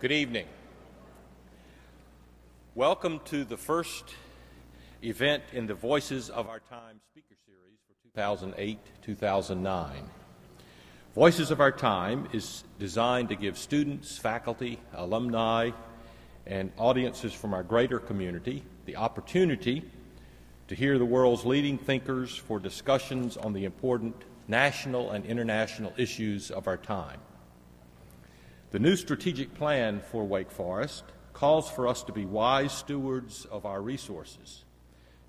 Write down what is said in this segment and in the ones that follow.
Good evening. Welcome to the first event in the Voices of Our Time speaker series for 2008-2009. Voices of Our Time is designed to give students, faculty, alumni, and audiences from our greater community the opportunity to hear the world's leading thinkers for discussions on the important national and international issues of our time. The new strategic plan for Wake Forest calls for us to be wise stewards of our resources,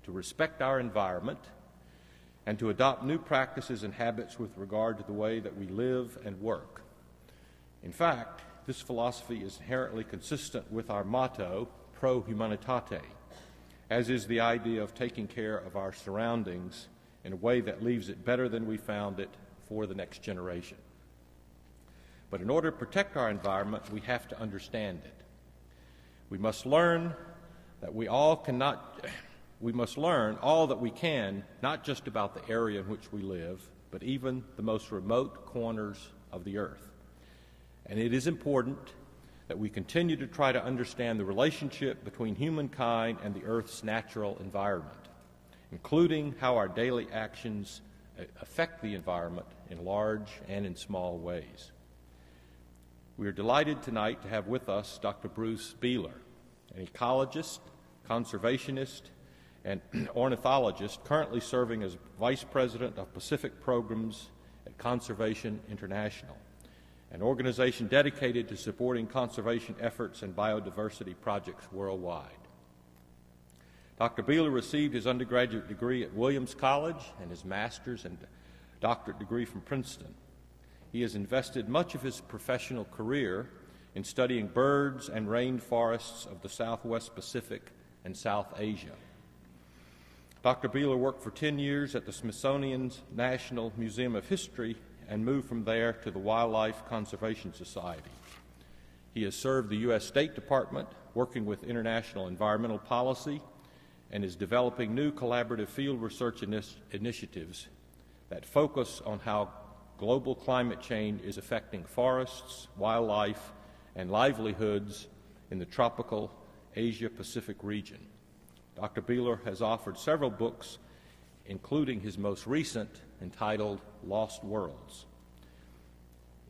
to respect our environment, and to adopt new practices and habits with regard to the way that we live and work. In fact, this philosophy is inherently consistent with our motto, Pro Humanitate, as is the idea of taking care of our surroundings in a way that leaves it better than we found it for the next generation. But in order to protect our environment, we have to understand it. We must learn that we must learn all that we can, not just about the area in which we live, but even the most remote corners of the earth. And it is important that we continue to try to understand the relationship between humankind and the earth's natural environment, including how our daily actions affect the environment in large and in small ways. We are delighted tonight to have with us Dr. Bruce Beehler, an ecologist, conservationist, and ornithologist currently serving as Vice President of Pacific Programs at Conservation International, an organization dedicated to supporting conservation efforts and biodiversity projects worldwide. Dr. Beehler received his undergraduate degree at Williams College and his master's and doctorate degree from Princeton. He has invested much of his professional career in studying birds and rainforests of the Southwest Pacific and South Asia. Dr. Beehler worked for 10 years at the Smithsonian's National Museum of History and moved from there to the Wildlife Conservation Society. He has served the U.S. State Department, working with international environmental policy, and is developing new collaborative field research initiatives that focus on how global climate change is affecting forests, wildlife, and livelihoods in the tropical Asia-Pacific region. Dr. Beehler has authored several books, including his most recent entitled Lost Worlds.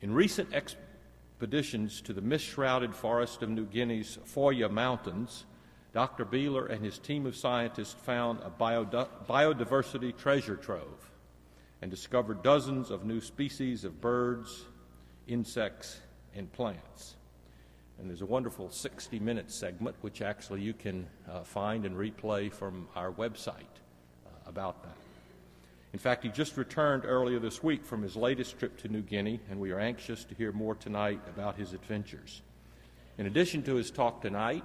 In recent expeditions to the mist-shrouded forest of New Guinea's Foya Mountains, Dr. Beehler and his team of scientists found a biodiversity treasure trove and discovered dozens of new species of birds, insects, and plants. And there's a wonderful 60-minute segment, which actually you can find and replay from our website about that. In fact, he just returned earlier this week from his latest trip to New Guinea, and we are anxious to hear more tonight about his adventures. In addition to his talk tonight,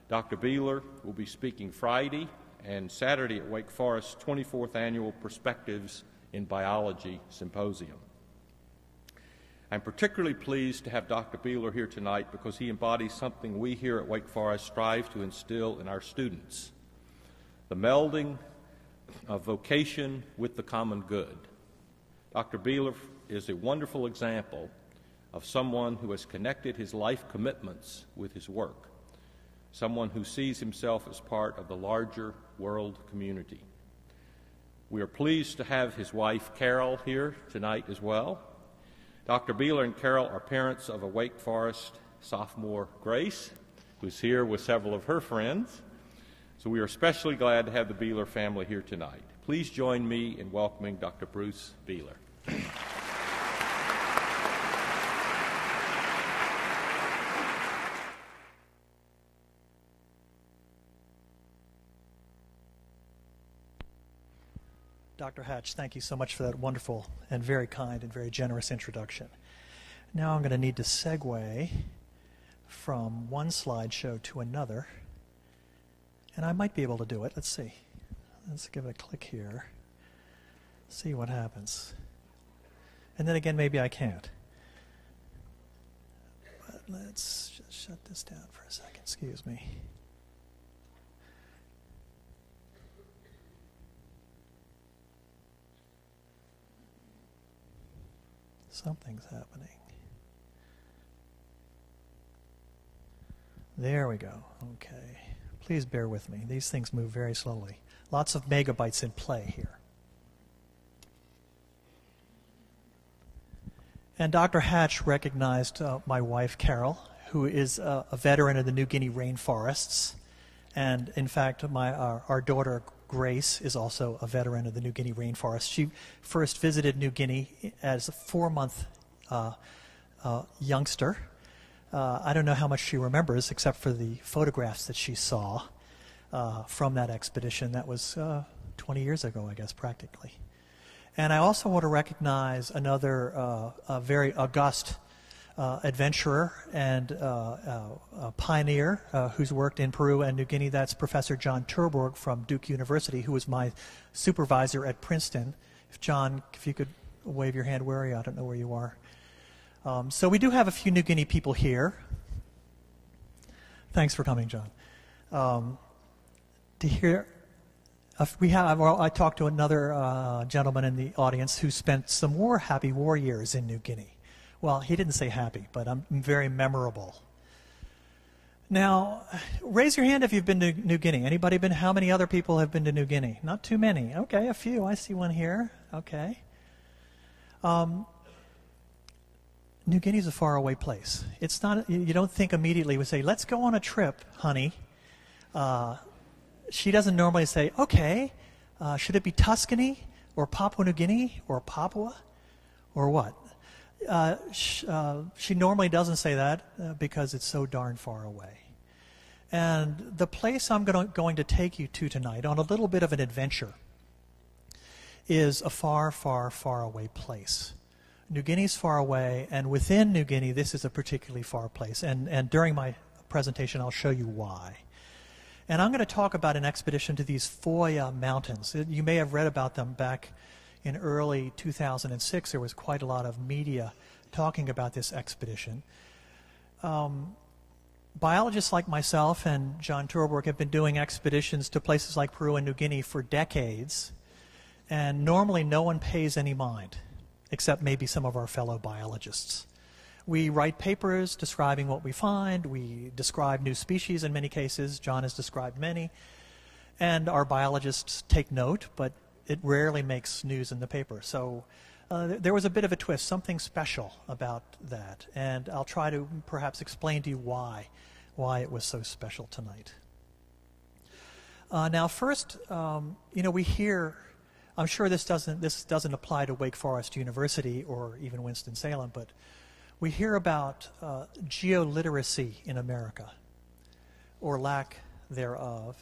Dr. Beehler will be speaking Friday and Saturday at Wake Forest's 24th Annual Perspectives in Biology Symposium. I'm particularly pleased to have Dr. Beehler here tonight because he embodies something we here at Wake Forest strive to instill in our students: the melding of vocation with the common good. Dr. Beehler is a wonderful example of someone who has connected his life commitments with his work, someone who sees himself as part of the larger world community. We are pleased to have his wife, Carol, here tonight as well. Dr. Beehler and Carol are parents of a Wake Forest sophomore, Grace, who's here with several of her friends. So we are especially glad to have the Beehler family here tonight. Please join me in welcoming Dr. Bruce Beehler. Dr. Hatch, thank you so much for that wonderful and very kind and very generous introduction. Now I'm going to need to segue from one slideshow to another, and I might be able to do it. Let's see. Let's give it a click here. See what happens. And then again, maybe I can't. But let's just shut this down for a second. Excuse me. Something's happening. There we go. Okay. Please bear with me. These things move very slowly. Lots of megabytes in play here. And Dr. Hatch recognized my wife, Carol, who is a veteran of the New Guinea rainforests. And in fact, our daughter, Grace, is also a veteran of the New Guinea rainforest. She first visited New Guinea as a 4-month youngster. I don't know how much she remembers, except for the photographs that she saw from that expedition. That was 20 years ago, I guess, practically. And I also want to recognize another very august adventurer and a pioneer who's worked in Peru and New Guinea. That's Professor John Turborg from Duke University, who was my supervisor at Princeton. John, if you could wave your hand, where are you? I don't know where you are. So we do have a few New Guinea people here. Thanks for coming, John. To hear, I talked to another gentleman in the audience who spent some happy war years in New Guinea. Well, he didn't say happy, but I'm very memorable. Now, raise your hand if you've been to New Guinea. Anybody been? How many other people have been to New Guinea? Not too many. Okay, a few. I see one here. Okay. New Guinea is a faraway place. It's not. You don't think immediately. We say, "Let's go on a trip, honey." She doesn't normally say, "Okay, should it be Tuscany or Papua New Guinea or Papua or what?" She normally doesn't say that because it's so darn far away. And the place I'm going to take you to tonight on a little bit of an adventure is a far, far, far away place. New Guinea's far away, and within New Guinea, this is a particularly far place. And during my presentation, I'll show you why. And I'm going to talk about an expedition to these Foya Mountains. You may have read about them back in early 2006. There was quite a lot of media talking about this expedition. Biologists like myself and John Turborg have been doing expeditions to places like Peru and New Guinea for decades, and normally no one pays any mind, except maybe some of our fellow biologists. We write papers describing what we find. We describe new species in many cases. John has described many. And our biologists take note, but it rarely makes news in the paper. So there was a bit of a twist, something special about that. And I'll try to perhaps explain to you why it was so special tonight. Now first, we hear, I'm sure this doesn't apply to Wake Forest University or even Winston-Salem, but we hear about geoliteracy in America, or lack thereof.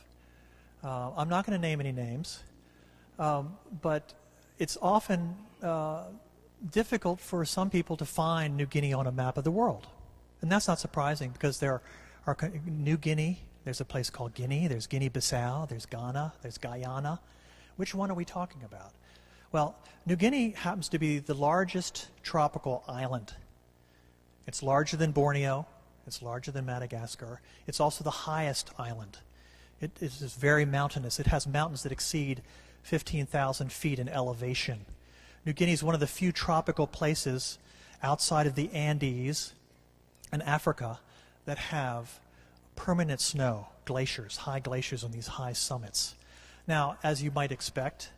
I'm not going to name any names, but it's often difficult for some people to find New Guinea on a map of the world. And that's not surprising, because there are New Guinea, there's a place called Guinea, there's Guinea-Bissau, there's Ghana, there's Guyana. Which one are we talking about? Well, New Guinea happens to be the largest tropical island. It's larger than Borneo. It's larger than Madagascar. It's also the highest island. It is very mountainous. It has mountains that exceed 15,000 feet in elevation. New Guinea is one of the few tropical places outside of the Andes and Africa that have permanent snow, glaciers, high glaciers on these high summits. Now, as you might expect,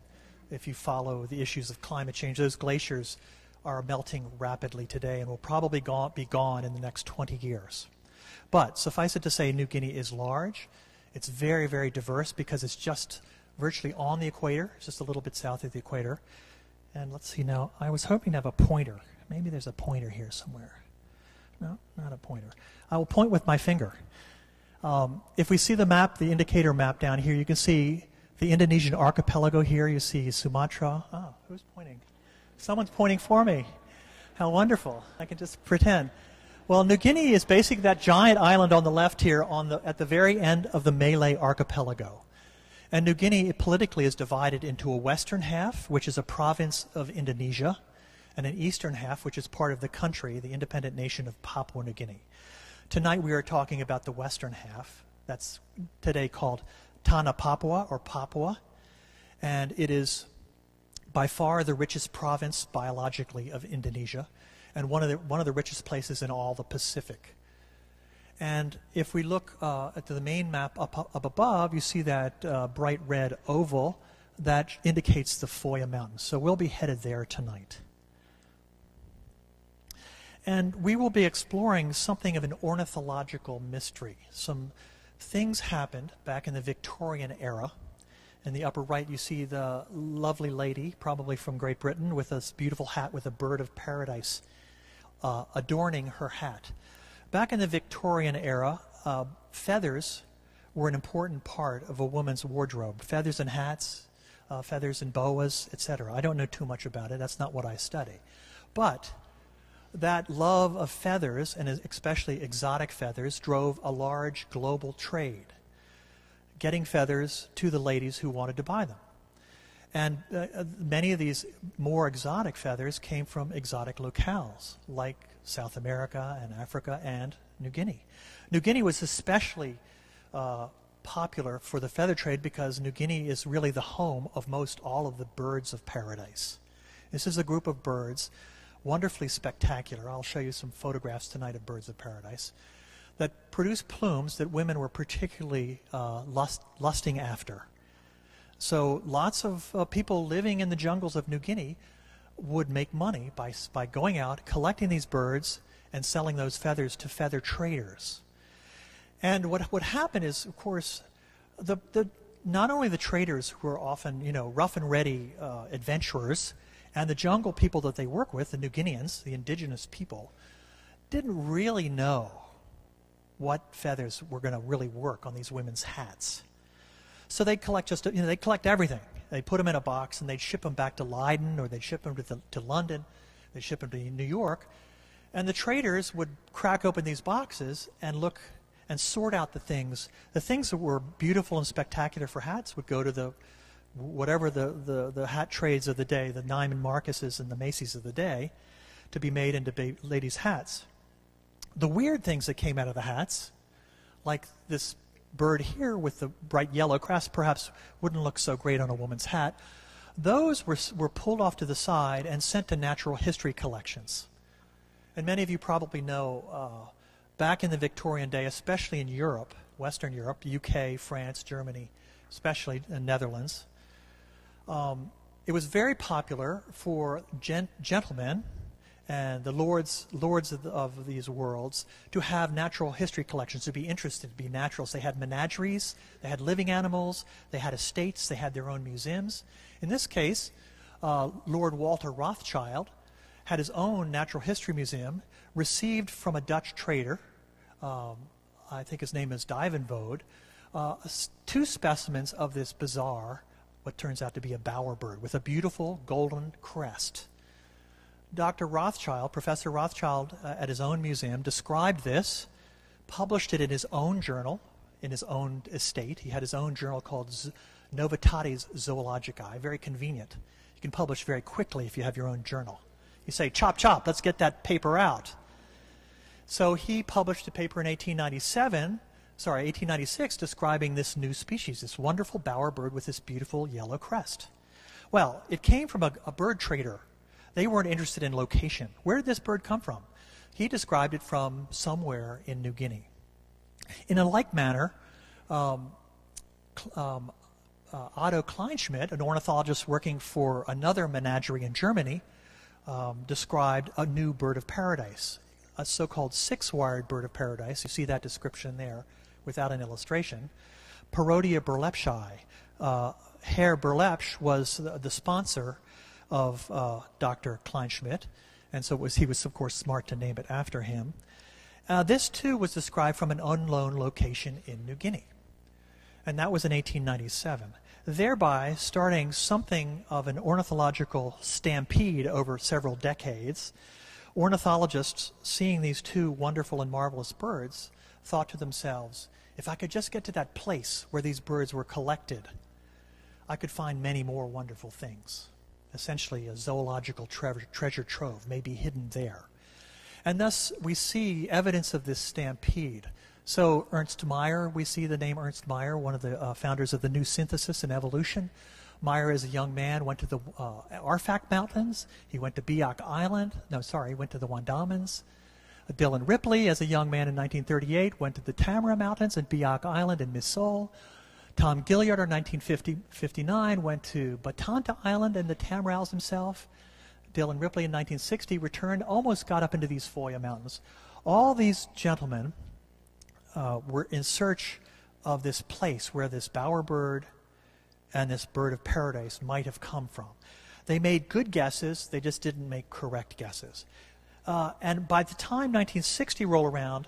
if you follow the issues of climate change, those glaciers are melting rapidly today and will probably be gone in the next 20 years. But suffice it to say, New Guinea is large. It's very, very diverse because it's just virtually on the equator. It's just a little bit south of the equator. And let's see now, I was hoping to have a pointer. Maybe there's a pointer here somewhere. No, not a pointer. I will point with my finger. If we see the map, the indicator map down here, you can see the Indonesian archipelago here. You see Sumatra. Oh, who's pointing? Someone's pointing for me. How wonderful. I can just pretend. Well, New Guinea is basically that giant island on the left here at the very end of the Malay archipelago. And New Guinea politically is divided into a western half, which is a province of Indonesia, and an eastern half, which is part of the country, the independent nation of Papua New Guinea. Tonight we are talking about the western half. That's today called Tanah Papua, or Papua. And it is by far the richest province biologically of Indonesia, and one of the richest places in all the Pacific. And if we look at the main map up above, you see that bright red oval that indicates the Foya Mountains. So we'll be headed there tonight. And we will be exploring something of an ornithological mystery. Some things happened back in the Victorian era. In the upper right, you see the lovely lady, probably from Great Britain, with this beautiful hat with a bird of paradise adorning her hat. Back in the Victorian era, feathers were an important part of a woman's wardrobe. Feathers and hats, feathers and boas, etc. I don't know too much about it. That's not what I study. But that love of feathers, and especially exotic feathers, drove a large global trade, getting feathers to the ladies who wanted to buy them. And many of these more exotic feathers came from exotic locales, like South America and Africa and New Guinea. New Guinea was especially popular for the feather trade because New Guinea is really the home of most all of the birds of paradise. This is a group of birds, wonderfully spectacular. I'll show you some photographs tonight of birds of paradise that produce plumes that women were particularly lusting after. So lots of people living in the jungles of New Guinea would make money by going out, collecting these birds, and selling those feathers to feather traders. And what would happen is, of course, not only the traders who are often, rough and ready adventurers, and the jungle people that they work with, the New Guineans, the indigenous people, didn't really know what feathers were going to really work on these women's hats. So they'd collect they'd collect everything. They'd put them in a box and they'd ship them back to Leiden, or they'd ship them to London, they'd ship them to New York, and the traders would crack open these boxes and look and sort out the things. The things that were beautiful and spectacular for hats would go to the hat trades of the day, the Neiman Marcuses and the Macy's of the day, to be made into ladies' hats. The weird things that came out of the hats, like this bird here with the bright yellow crest, perhaps wouldn't look so great on a woman's hat, those were pulled off to the side and sent to natural history collections. And many of you probably know, back in the Victorian day, especially in Europe, Western Europe, UK, France, Germany, especially the Netherlands, it was very popular for gentlemen and the lords of these worlds to have natural history collections, to be interested, to be naturalists. They had menageries, they had living animals, they had estates, they had their own museums. In this case, Lord Walter Rothschild had his own natural history museum, received from a Dutch trader, I think his name is Duivenbode, 2 specimens of this bizarre, what turns out to be a bowerbird, with a beautiful golden crest. Dr. Rothschild, Professor Rothschild, at his own museum, described this, published it in his own journal, in his own estate. He had his own journal called Novitates Zoologicae, very convenient. You can publish very quickly if you have your own journal. You say, chop, chop, let's get that paper out. So he published a paper in 1896, describing this new species, this wonderful bowerbird with this beautiful yellow crest. Well, it came from a bird trader. They weren't interested in location. Where did this bird come from? He described it from somewhere in New Guinea. In a like manner, Otto Kleinschmidt, an ornithologist working for another menagerie in Germany, described a new bird of paradise, a so-called 6-wired bird of paradise. You see that description there without an illustration. Parodia burlepschi. Herr Burlepsch was the sponsor of Dr. Kleinschmidt, and so he was, of course, smart to name it after him. This, too, was described from an unknown location in New Guinea, and that was in 1897, thereby starting something of an ornithological stampede over several decades. Ornithologists, seeing these 2 wonderful and marvelous birds, thought to themselves, if I could just get to that place where these birds were collected, I could find many more wonderful things. Essentially, a zoological treasure trove may be hidden there. And thus, we see evidence of this stampede. So Ernst Mayr, we see the name Ernst Mayr, one of the founders of the new synthesis in evolution. Mayr, as a young man, went to the Arfak Mountains. He went to Biak Island. He went to the Wandamans. Dillon Ripley, as a young man in 1938, went to the Tamara Mountains and Biak Island in Misol. Tom Gilliard in 1959 went to Batanta Island and the Tamarails himself. Dillon Ripley in 1960 returned, almost got up into these Foya Mountains. All these gentlemen were in search of this place where this bowerbird and this bird of paradise might have come from. They made good guesses, they just didn't make correct guesses. And by the time 1960 rolled around,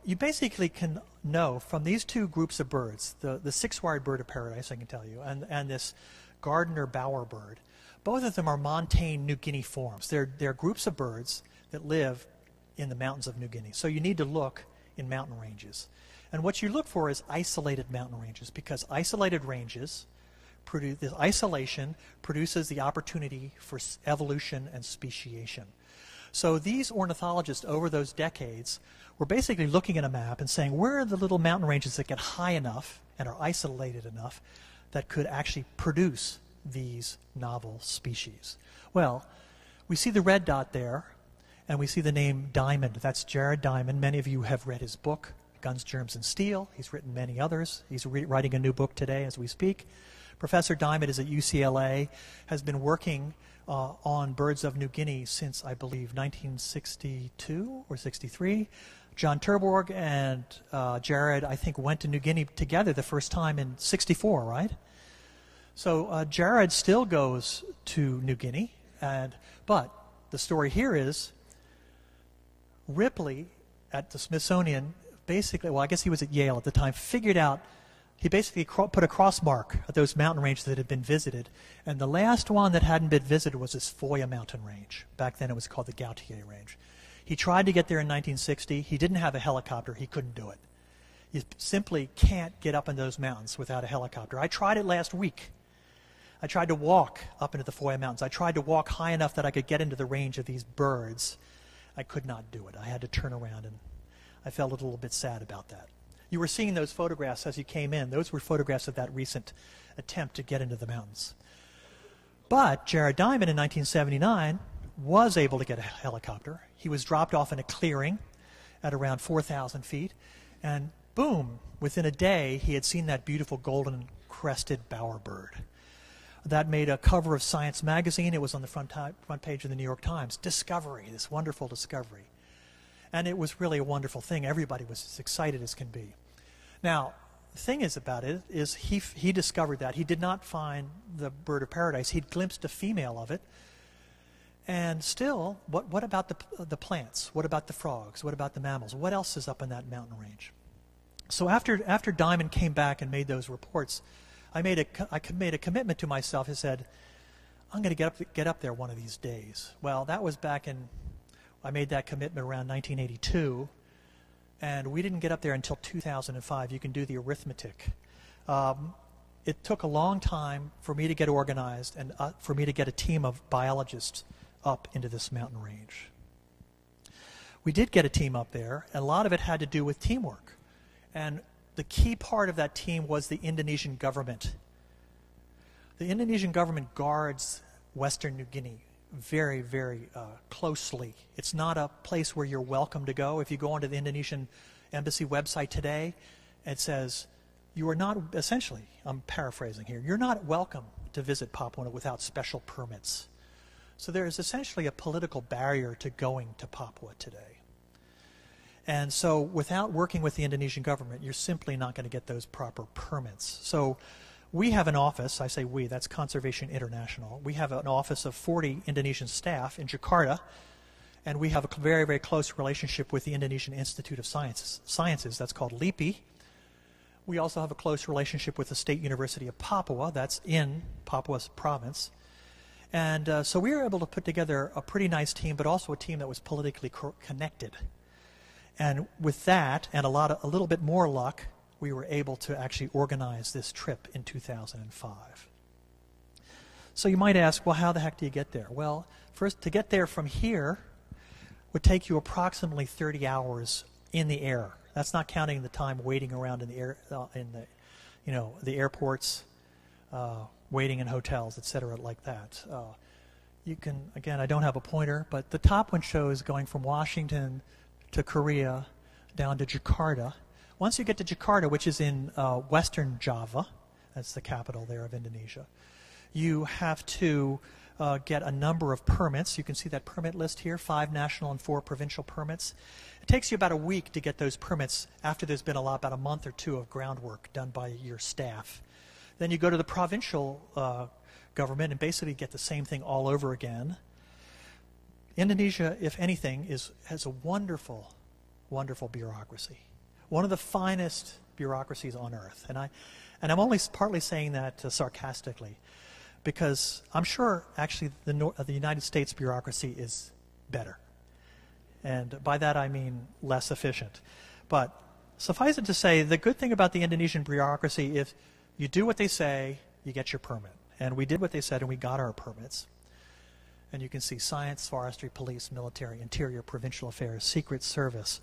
you basically can know from these two groups of birds, the six-wired bird of paradise, I can tell you, and this Gardner bowerbird, both of them are montane New Guinea forms. They're groups of birds that live in the mountains of New Guinea. So you need to look in mountain ranges. And what you look for is isolated mountain ranges, because isolated ranges, this isolation produces the opportunity for evolution and speciation. So these ornithologists over those decades were basically looking at a map and saying, where are the little mountain ranges that get high enough and are isolated enough that could actually produce these novel species? Well, we see the red dot there, and we see the name Diamond. That's Jared Diamond. Many of you have read his book, Guns, Germs, and Steel. He's written many others. He's writing a new book today as we speak. Professor Diamond is at UCLA, has been working on birds of New Guinea since, I believe, 1962 or 63. John Terborg and Jared, I think, went to New Guinea together the first time in 64, right? So Jared still goes to New Guinea, but the story here is Ripley at the Smithsonian basically, well, I guess he was at Yale at the time, figured out, he basically put a cross mark at those mountain ranges that had been visited, and the last one that hadn't been visited was this Foya mountain range. Back then it was called the Gautier Range. He tried to get there in 1960. He didn't have a helicopter. He couldn't do it. You simply can't get up in those mountains without a helicopter. I tried it last week. I tried to walk up into the Foya Mountains. I tried to walk high enough that I could get into the range of these birds. I could not do it. I had to turn around, and I felt a little bit sad about that. You were seeing those photographs as you came in. Those were photographs of that recent attempt to get into the mountains. But Jared Diamond in 1979 was able to get a helicopter. He was dropped off in a clearing at around 4,000 feet, and boom, within a day he had seen that beautiful golden-crested bowerbird. That made a cover of Science magazine. It was on the front page of the New York Times. Discovery, this wonderful discovery. And it was really a wonderful thing. Everybody was as excited as can be. Now, the thing is about it is he discovered that. He did not find the bird of paradise. He'd glimpsed a female of it. And still, what about the plants? What about the frogs? What about the mammals? What else is up in that mountain range? So after Diamond came back and made those reports, I made a commitment to myself. I said, I'm going to get up there one of these days. Well, that was back in, I made that commitment around 1982, and we didn't get up there until 2005. You can do the arithmetic. It took a long time for me to get organized and for me to get a team of biologists up into this mountain range. We did get a team up there, and a lot of it had to do with teamwork. And the key part of that team was the Indonesian government. The Indonesian government guards Western New Guinea very, very closely. It's not a place where you're welcome to go. If you go onto the Indonesian embassy website today, it says, you are not, essentially, I'm paraphrasing here, you're not welcome to visit Papua without special permits. So there is essentially a political barrier to going to Papua today. And so without working with the Indonesian government, you're simply not going to get those proper permits. So we have an office, I say we, that's Conservation International. We have an office of 40 Indonesian staff in Jakarta, and we have a very, very close relationship with the Indonesian Institute of Sciences, that's called LIPI. We also have a close relationship with the State University of Papua, that's in Papua province. And so we were able to put together a pretty nice team, but also a team that was politically connected. And with that, and a little bit more luck, we were able to actually organize this trip in 2005. So you might ask, well, how the heck do you get there? Well, first, to get there from here would take you approximately 30 hours in the air. That's not counting the time waiting around in the air, the airports, waiting in hotels, etc., like that. you can, again, I don't have a pointer, but the top one shows going from Washington to Korea down to Jakarta. Once you get to Jakarta, which is in western Java, that's the capital there of Indonesia, you have to get a number of permits. You can see that permit list here, 5 national and 4 provincial permits. It takes you about a week to get those permits after there's been about a month or 2 of groundwork done by your staff. Then you go to the provincial government and basically get the same thing all over again. Indonesia, if anything, has a wonderful, wonderful bureaucracy. One of the finest bureaucracies on earth. And I'm only partly saying that sarcastically, because I'm sure actually the United States bureaucracy is better. And by that I mean less efficient. But suffice it to say, the good thing about the Indonesian bureaucracy is you do what they say, you get your permit. And we did what they said and we got our permits. And you can see science, forestry, police, military, interior, provincial affairs, secret service.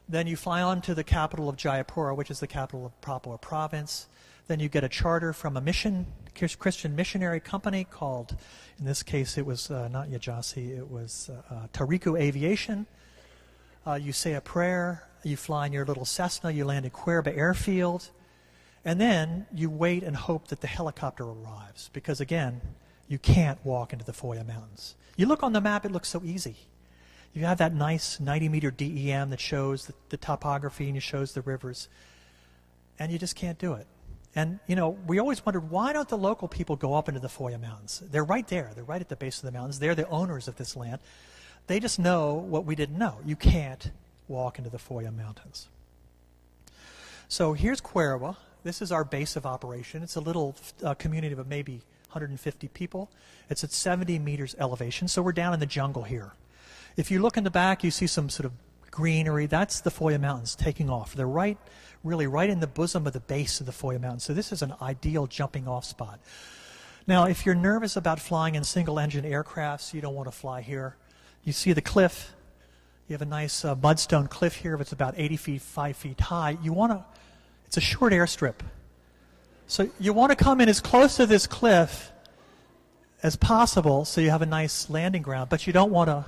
Then you fly on to the capital of Jayapura, which is the capital of Papua province. Then you get a charter from a Christian missionary company called, in this case it was not Yajasi, it was Tariku Aviation. You say a prayer, you fly in your little Cessna, you land at Cuerva Airfield, and then you wait and hope that the helicopter arrives, because again, you can't walk into the Foya Mountains. You look on the map, it looks so easy. You have that nice 90-meter DEM that shows the topography and it shows the rivers, and you just can't do it. And, you know, we always wondered, why don't the local people go up into the Foya Mountains? They're right there. They're right at the base of the mountains. They're the owners of this land. They just know what we didn't know. You can't walk into the Foya Mountains. So here's Cuerva. This is our base of operation. It's a little community of maybe 150 people. It's at 70 meters elevation, so we're down in the jungle here. If you look in the back, you see some sort of greenery. That's the Foya Mountains taking off. They're really right in the bosom of the base of the Foya Mountains. So this is an ideal jumping off spot. Now, if you're nervous about flying in single-engine aircrafts, you don't want to fly here. You see the cliff. You have a nice mudstone cliff here. It's about 80 feet, 5 feet high. It's a short airstrip. So you want to come in as close to this cliff as possible so you have a nice landing ground, but you don't want to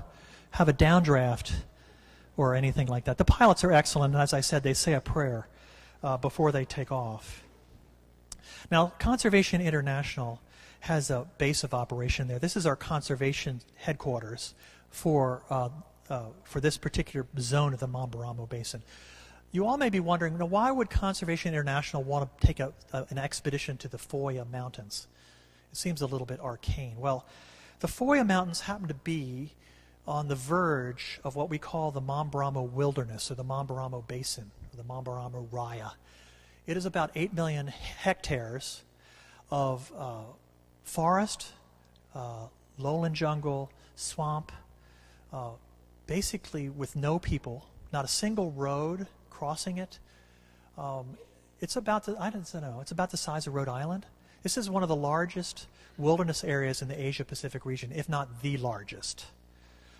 have a downdraft or anything like that. The pilots are excellent, and as I said, they say a prayer before they take off. Now, Conservation International has a base of operation there. This is our conservation headquarters for this particular zone of the Mamberamo Basin. You all may be wondering, why would Conservation International want to take an expedition to the Foya Mountains? It seems a little bit arcane. Well, the Foya Mountains happen to be on the verge of what we call the Mamberamo Wilderness, or the Mamberamo Basin, or the Mamberamo Raya. It is about 8 million hectares of forest, lowland jungle, swamp, basically with no people, not a single road crossing it. It's about the size of Rhode Island. This is one of the largest wilderness areas in the Asia-Pacific region, if not the largest.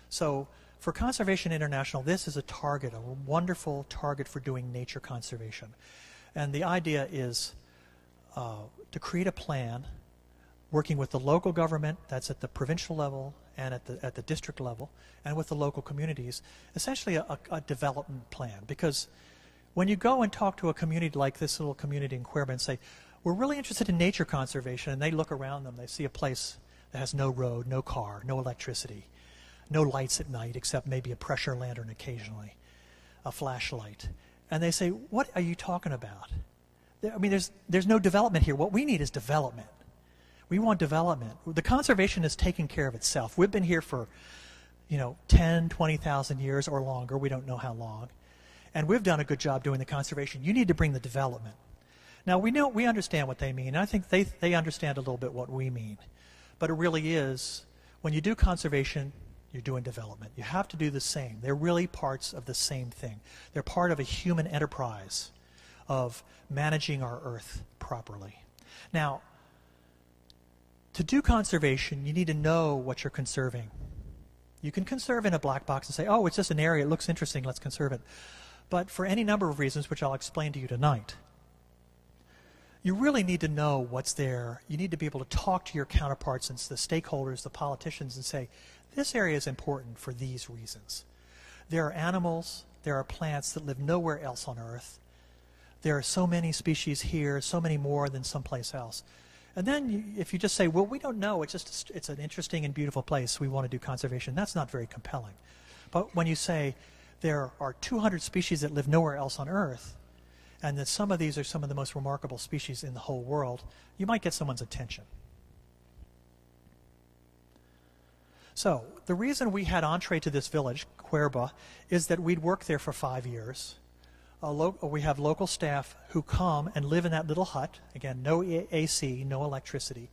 So for Conservation International, this is a target, a wonderful target for doing nature conservation. And the idea is to create a plan working with the local government, that's at the provincial level and at the district level, and with the local communities, essentially a development plan. Because when you go and talk to a community like this little community in Cuerva and say, we're really interested in nature conservation, and they look around them, they see a place that has no road, no car, no electricity, no lights at night except maybe a pressure lantern occasionally, a flashlight. And they say, what are you talking about? I mean, there's no development here. What we need is development. We want development. The conservation is taking care of itself. We've been here for, 10, 20,000 years or longer. We don't know how long. And we've done a good job doing the conservation. You need to bring the development. Now, we understand what they mean. And I think they understand a little bit what we mean. But it really is, when you do conservation, you're doing development. You have to do the same. They're really parts of the same thing. They're part of a human enterprise of managing our earth properly. Now, to do conservation, you need to know what you're conserving. You can conserve in a black box and say, oh, it's just an area, it looks interesting, let's conserve it. But for any number of reasons, which I'll explain to you tonight, you really need to know what's there. You need to be able to talk to your counterparts and the stakeholders, the politicians, and say, this area is important for these reasons. There are animals, there are plants that live nowhere else on Earth. There are so many species here, so many more than someplace else. And then if you just say, well, we don't know, it's an interesting and beautiful place, we want to do conservation, that's not very compelling. But when you say there are 200 species that live nowhere else on Earth, and that some of these are some of the most remarkable species in the whole world, you might get someone's attention. So the reason we had entree to this village, Cuerba, is that we'd worked there for 5 years. We have local staff who come and live in that little hut. Again, no AC, no electricity.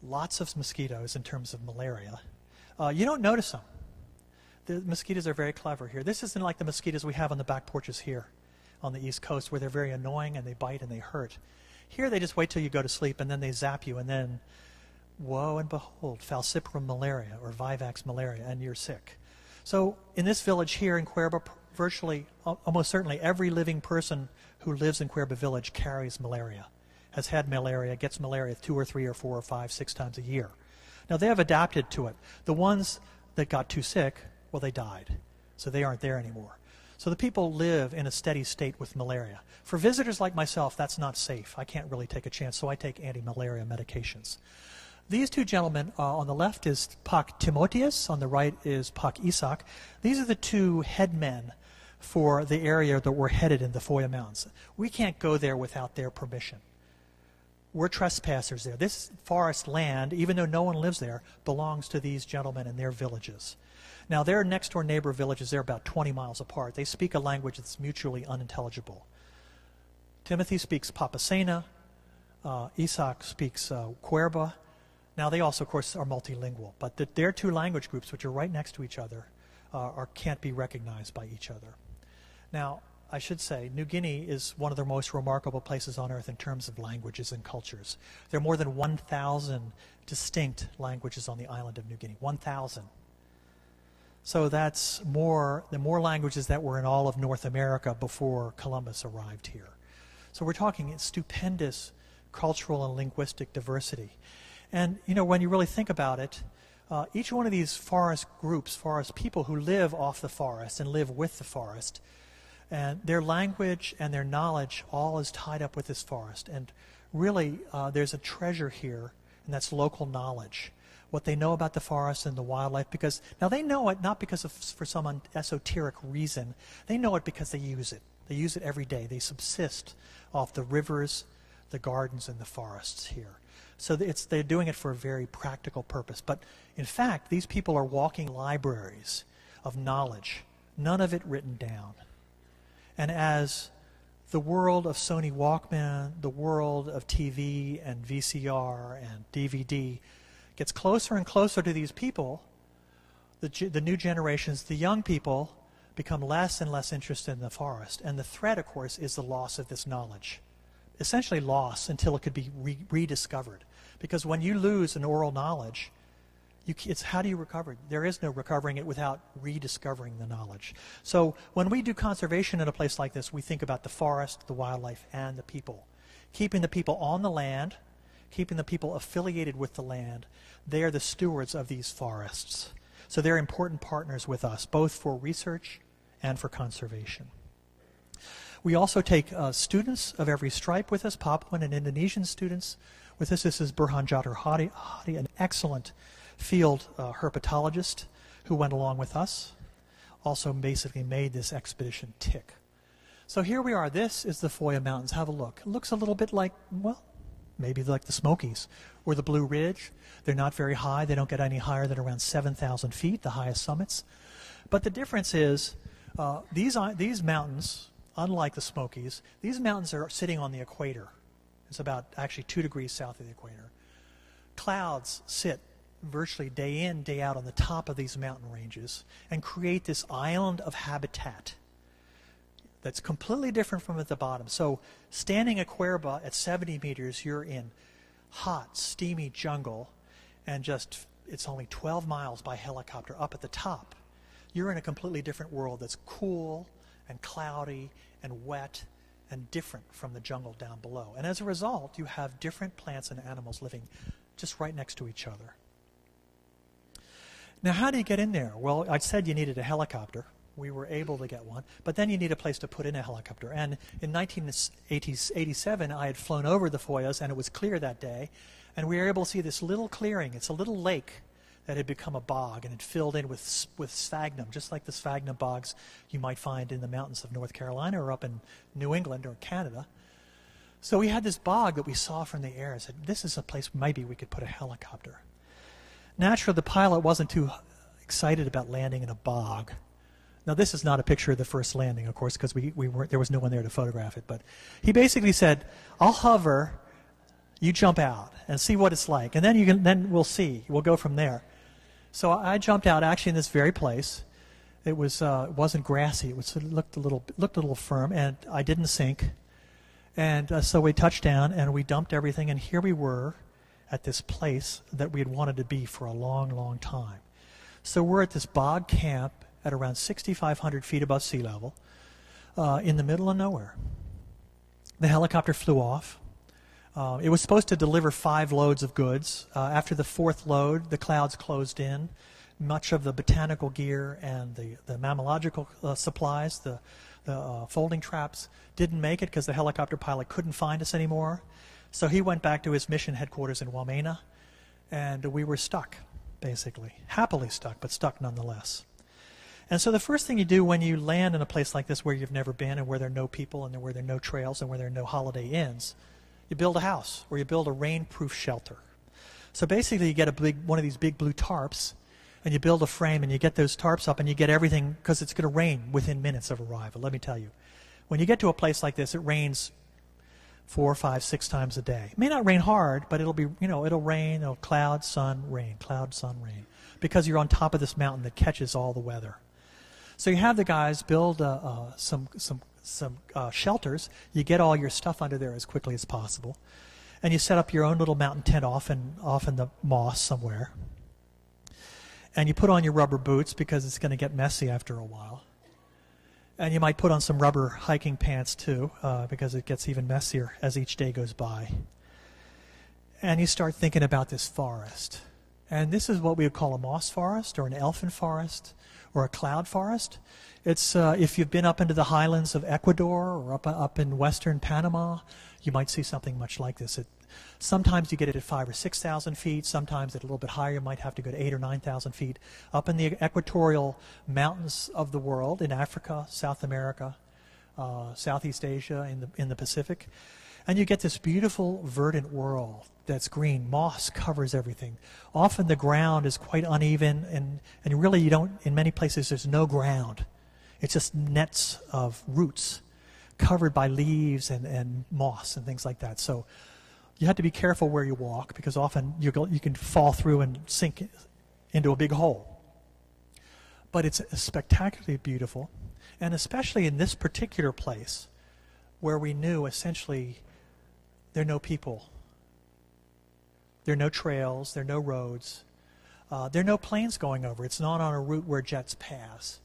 Lots of mosquitoes in terms of malaria. You don't notice them. The mosquitoes are very clever here. This isn't like the mosquitoes we have on the back porches here on the East Coast, where they're very annoying and they bite and they hurt. Here they just wait till you go to sleep and then they zap you, and then, woe and behold, falciparum malaria or vivax malaria, and you're sick. So in this village here in Cuerba, virtually, almost certainly every living person who lives in Cuerba village carries malaria, has had malaria, gets malaria 2 or 3 or 4 or 5, 6 times a year. Now they have adapted to it. The ones that got too sick, well, they died. So they aren't there anymore. So the people live in a steady state with malaria. For visitors like myself, that's not safe. I can't really take a chance, so I take anti-malaria medications. These two gentlemen, on the left is Pak Timotheus, on the right is Pak Isaac. These are the two headmen for the area that we're headed in the Foya Mountains. We can't go there without their permission. We're trespassers there. This forest land, even though no one lives there, belongs to these gentlemen and their villages. Now, their next-door neighbor villages, they're about 20 miles apart. They speak a language that's mutually unintelligible. Timothy speaks Papasena. Isaac speaks Cuerba. Now, they also, of course, are multilingual. But their two language groups, which are right next to each other, can't be recognized by each other. Now, I should say, New Guinea is one of the most remarkable places on Earth in terms of languages and cultures. There are more than 1,000 distinct languages on the island of New Guinea. 1,000. So that's the more languages that were in all of North America before Columbus arrived here. So we're talking stupendous cultural and linguistic diversity. And, you know, when you really think about it, each one of these forest groups, forest people who live off the forest and live with the forest, and their language and their knowledge all is tied up with this forest. And really, there's a treasure here, and that's local knowledge. What they know about the forest and the wildlife, because now they know it not because for some esoteric reason. They know it because they use it. They use it every day. They subsist off the rivers, the gardens, and the forests here. So they're doing it for a very practical purpose. But in fact, these people are walking libraries of knowledge, none of it written down. And as the world of Sony Walkman, the world of TV and VCR and DVD gets closer and closer to these people, the new generations, the young people, become less and less interested in the forest. And the threat, of course, is the loss of this knowledge. Essentially lost until it could be rediscovered. Because when you lose an oral knowledge, it's how do you recover it? There is no recovering it without rediscovering the knowledge. So when we do conservation in a place like this, we think about the forest, the wildlife, and the people. Keeping the people on the land, keeping the people affiliated with the land. They are the stewards of these forests. So they're important partners with us, both for research and for conservation. We also take students of every stripe with us, Papuan and Indonesian students with us. This is Burhan Jatuh Hadi, an excellent field herpetologist who went along with us. Also basically made this expedition tick. So here we are. This is the Foya Mountains. Have a look. It looks a little bit like, well, maybe like the Smokies or the Blue Ridge. They're not very high. They don't get any higher than around 7,000 feet, the highest summits. But the difference is these mountains, unlike the Smokies, these mountains are sitting on the equator. It's about actually 2 degrees south of the equator. Clouds sit virtually day in, day out on the top of these mountain ranges and create this island of habitat that's completely different from at the bottom. So standing at Cuerba at 70 meters, you're in hot, steamy jungle, and it's only 12 miles by helicopter up at the top. You're in a completely different world that's cool and cloudy and wet and different from the jungle down below. And as a result, you have different plants and animals living just right next to each other. Now, how do you get in there? Well, I said you needed a helicopter. We were able to get one, but then you need a place to put in a helicopter. And in 1987, I had flown over the Foyas, and it was clear that day, and we were able to see this little clearing. It's a little lake that had become a bog, and it filled in with sphagnum, just like the sphagnum bogs you might find in the mountains of North Carolina or up in New England or Canada. So we had this bog that we saw from the air and said, this is a place maybe we could put a helicopter. Naturally, the pilot wasn't too excited about landing in a bog. Now, this is not a picture of the first landing, of course, because there was no one there to photograph it. But he basically said, I'll hover, you jump out and see what it's like. And then we'll see. We'll go from there. So I jumped out actually in this very place. It wasn't grassy. It looked a little firm, and I didn't sink. And so we touched down, and we dumped everything, and here we were at this place that we had wanted to be for a long, long time. So we're at this bog camp at around 6,500 feet above sea level in the middle of nowhere. The helicopter flew off. It was supposed to deliver 5 loads of goods. After the 4th load, the clouds closed in. Much of the botanical gear and the mammalogical supplies, the folding traps, didn't make it because the helicopter pilot couldn't find us anymore. So he went back to his mission headquarters in Wamena, and we were stuck, basically. Happily stuck, but stuck nonetheless. And so the first thing you do when you land in a place like this where you've never been and where there are no people and where there are no trails and where there are no Holiday Inns, you build a house or you build a rain-proof shelter. So basically you get one of these big blue tarps and you build a frame and you get those tarps up and you get everything because it's going to rain within minutes of arrival, let me tell you. When you get to a place like this, it rains 4, 5, 6 times a day. It may not rain hard, but it'll rain, cloud, sun, rain, cloud, sun, rain, because you're on top of this mountain that catches all the weather. So you have the guys build some shelters. You get all your stuff under there as quickly as possible, and you set up your own little mountain tent off in the moss somewhere. And you put on your rubber boots because it's going to get messy after a while. And you might put on some rubber hiking pants too because it gets even messier as each day goes by. And you start thinking about this forest. And this is what we would call a moss forest or an elfin forest or a cloud forest. It's if you've been up into the highlands of Ecuador or up in western Panama, you might see something much like this. Sometimes you get it at 5,000 or 6,000 feet. Sometimes at a little bit higher, you might have to go to 8,000 or 9,000 feet. Up in the equatorial mountains of the world, in Africa, South America, Southeast Asia, in the Pacific. And you get this beautiful verdant world that's green. Moss covers everything. Often the ground is quite uneven, and really you don't, in many places there's no ground. It's just nets of roots covered by leaves and moss and things like that. So you have to be careful where you walk because often you can fall through and sink into a big hole. But it's spectacularly beautiful, and especially in this particular place where we knew essentially there are no people. There are no trails. There are no roads. There are no planes going over. It's not on a route where jets pass.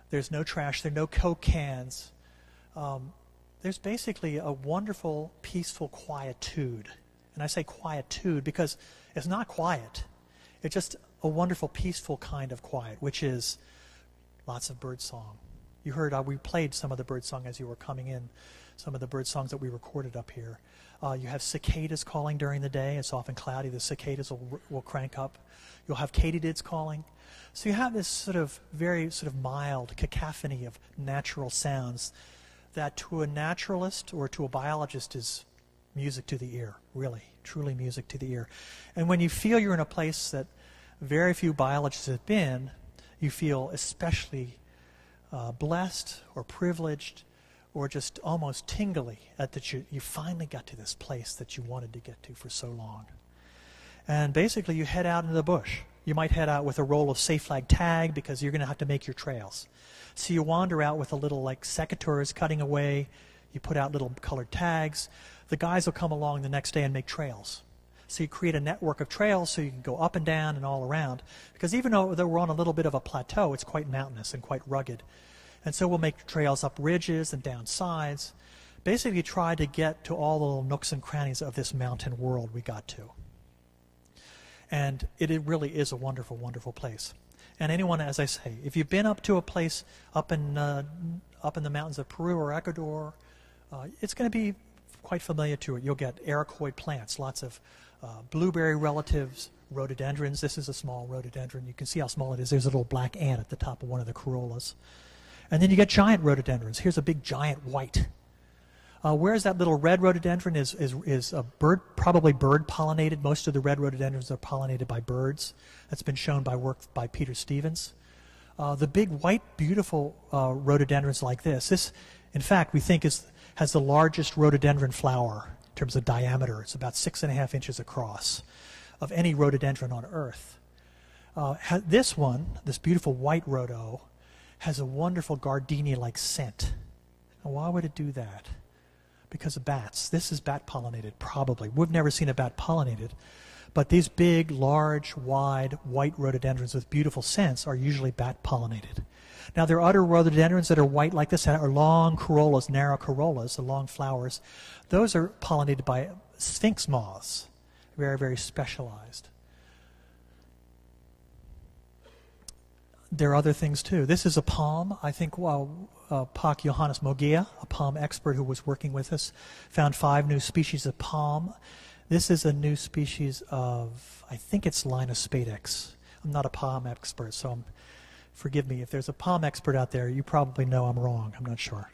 There's no trash. There are no Coke cans. There's basically a wonderful, peaceful quietude. And I say quietude because it's not quiet. It's just a wonderful, peaceful kind of quiet, which is lots of bird song. You heard we played some of the bird song as you were coming in, some of the bird songs that we recorded up here. You have cicadas calling during the day. It's often cloudy. The cicadas will crank up. You'll have katydids calling. So you have this sort of very sort of mild cacophony of natural sounds that to a naturalist or to a biologist is music to the ear, really, truly music to the ear. And when you feel you're in a place that very few biologists have been, you feel especially blessed or privileged or just almost tingly that you finally got to this place that you wanted to get to for so long. And basically you head out into the bush. You might head out with a roll of safe flag tag because you're going to have to make your trails. So you wander out with a little secateurs cutting away. You put out little colored tags. The guys will come along the next day and make trails. So you create a network of trails so you can go up and down and all around. Because even though we're on a little bit of a plateau, it's quite mountainous and quite rugged. And so we'll make trails up ridges and down sides. basically tried to get to all the little nooks and crannies of this mountain world we got to. And it really is a wonderful, wonderful place. And anyone, as I say, if you've been up to a place up in the mountains of Peru or Ecuador, it's going to be quite familiar to it. You'll get ericoid plants, lots of blueberry relatives, rhododendrons. This is a small rhododendron. You can see how small it is. There's a little black ant at the top of one of the corollas. And then you get giant rhododendrons. Here's a big giant white. Whereas that little red rhododendron is a bird, probably bird pollinated. Most of the red rhododendrons are pollinated by birds. That's been shown by work by Peter Stevens. The big white, beautiful rhododendrons like this, in fact, we think has the largest rhododendron flower in terms of diameter. It's about 6.5 inches across of any rhododendron on Earth. This one, this beautiful white rhodo, has a wonderful gardenia-like scent. And why would it do that? Because of bats. This is bat pollinated, probably. We've never seen a bat pollinated, but these big, large, wide, white rhododendrons with beautiful scents are usually bat pollinated. Now, there are other rhododendrons that are white like this, are long corollas, narrow corollas, the long flowers. Those are pollinated by sphinx moths, very, very specialized. There are other things too. This is a palm. I think Pak Johannes Mogia, a palm expert who was working with us, found 5 new species of palm. This is a new species of, I think it's Linospadex. I'm not a palm expert, so forgive me. If there's a palm expert out there, you probably know I'm wrong. I'm not sure.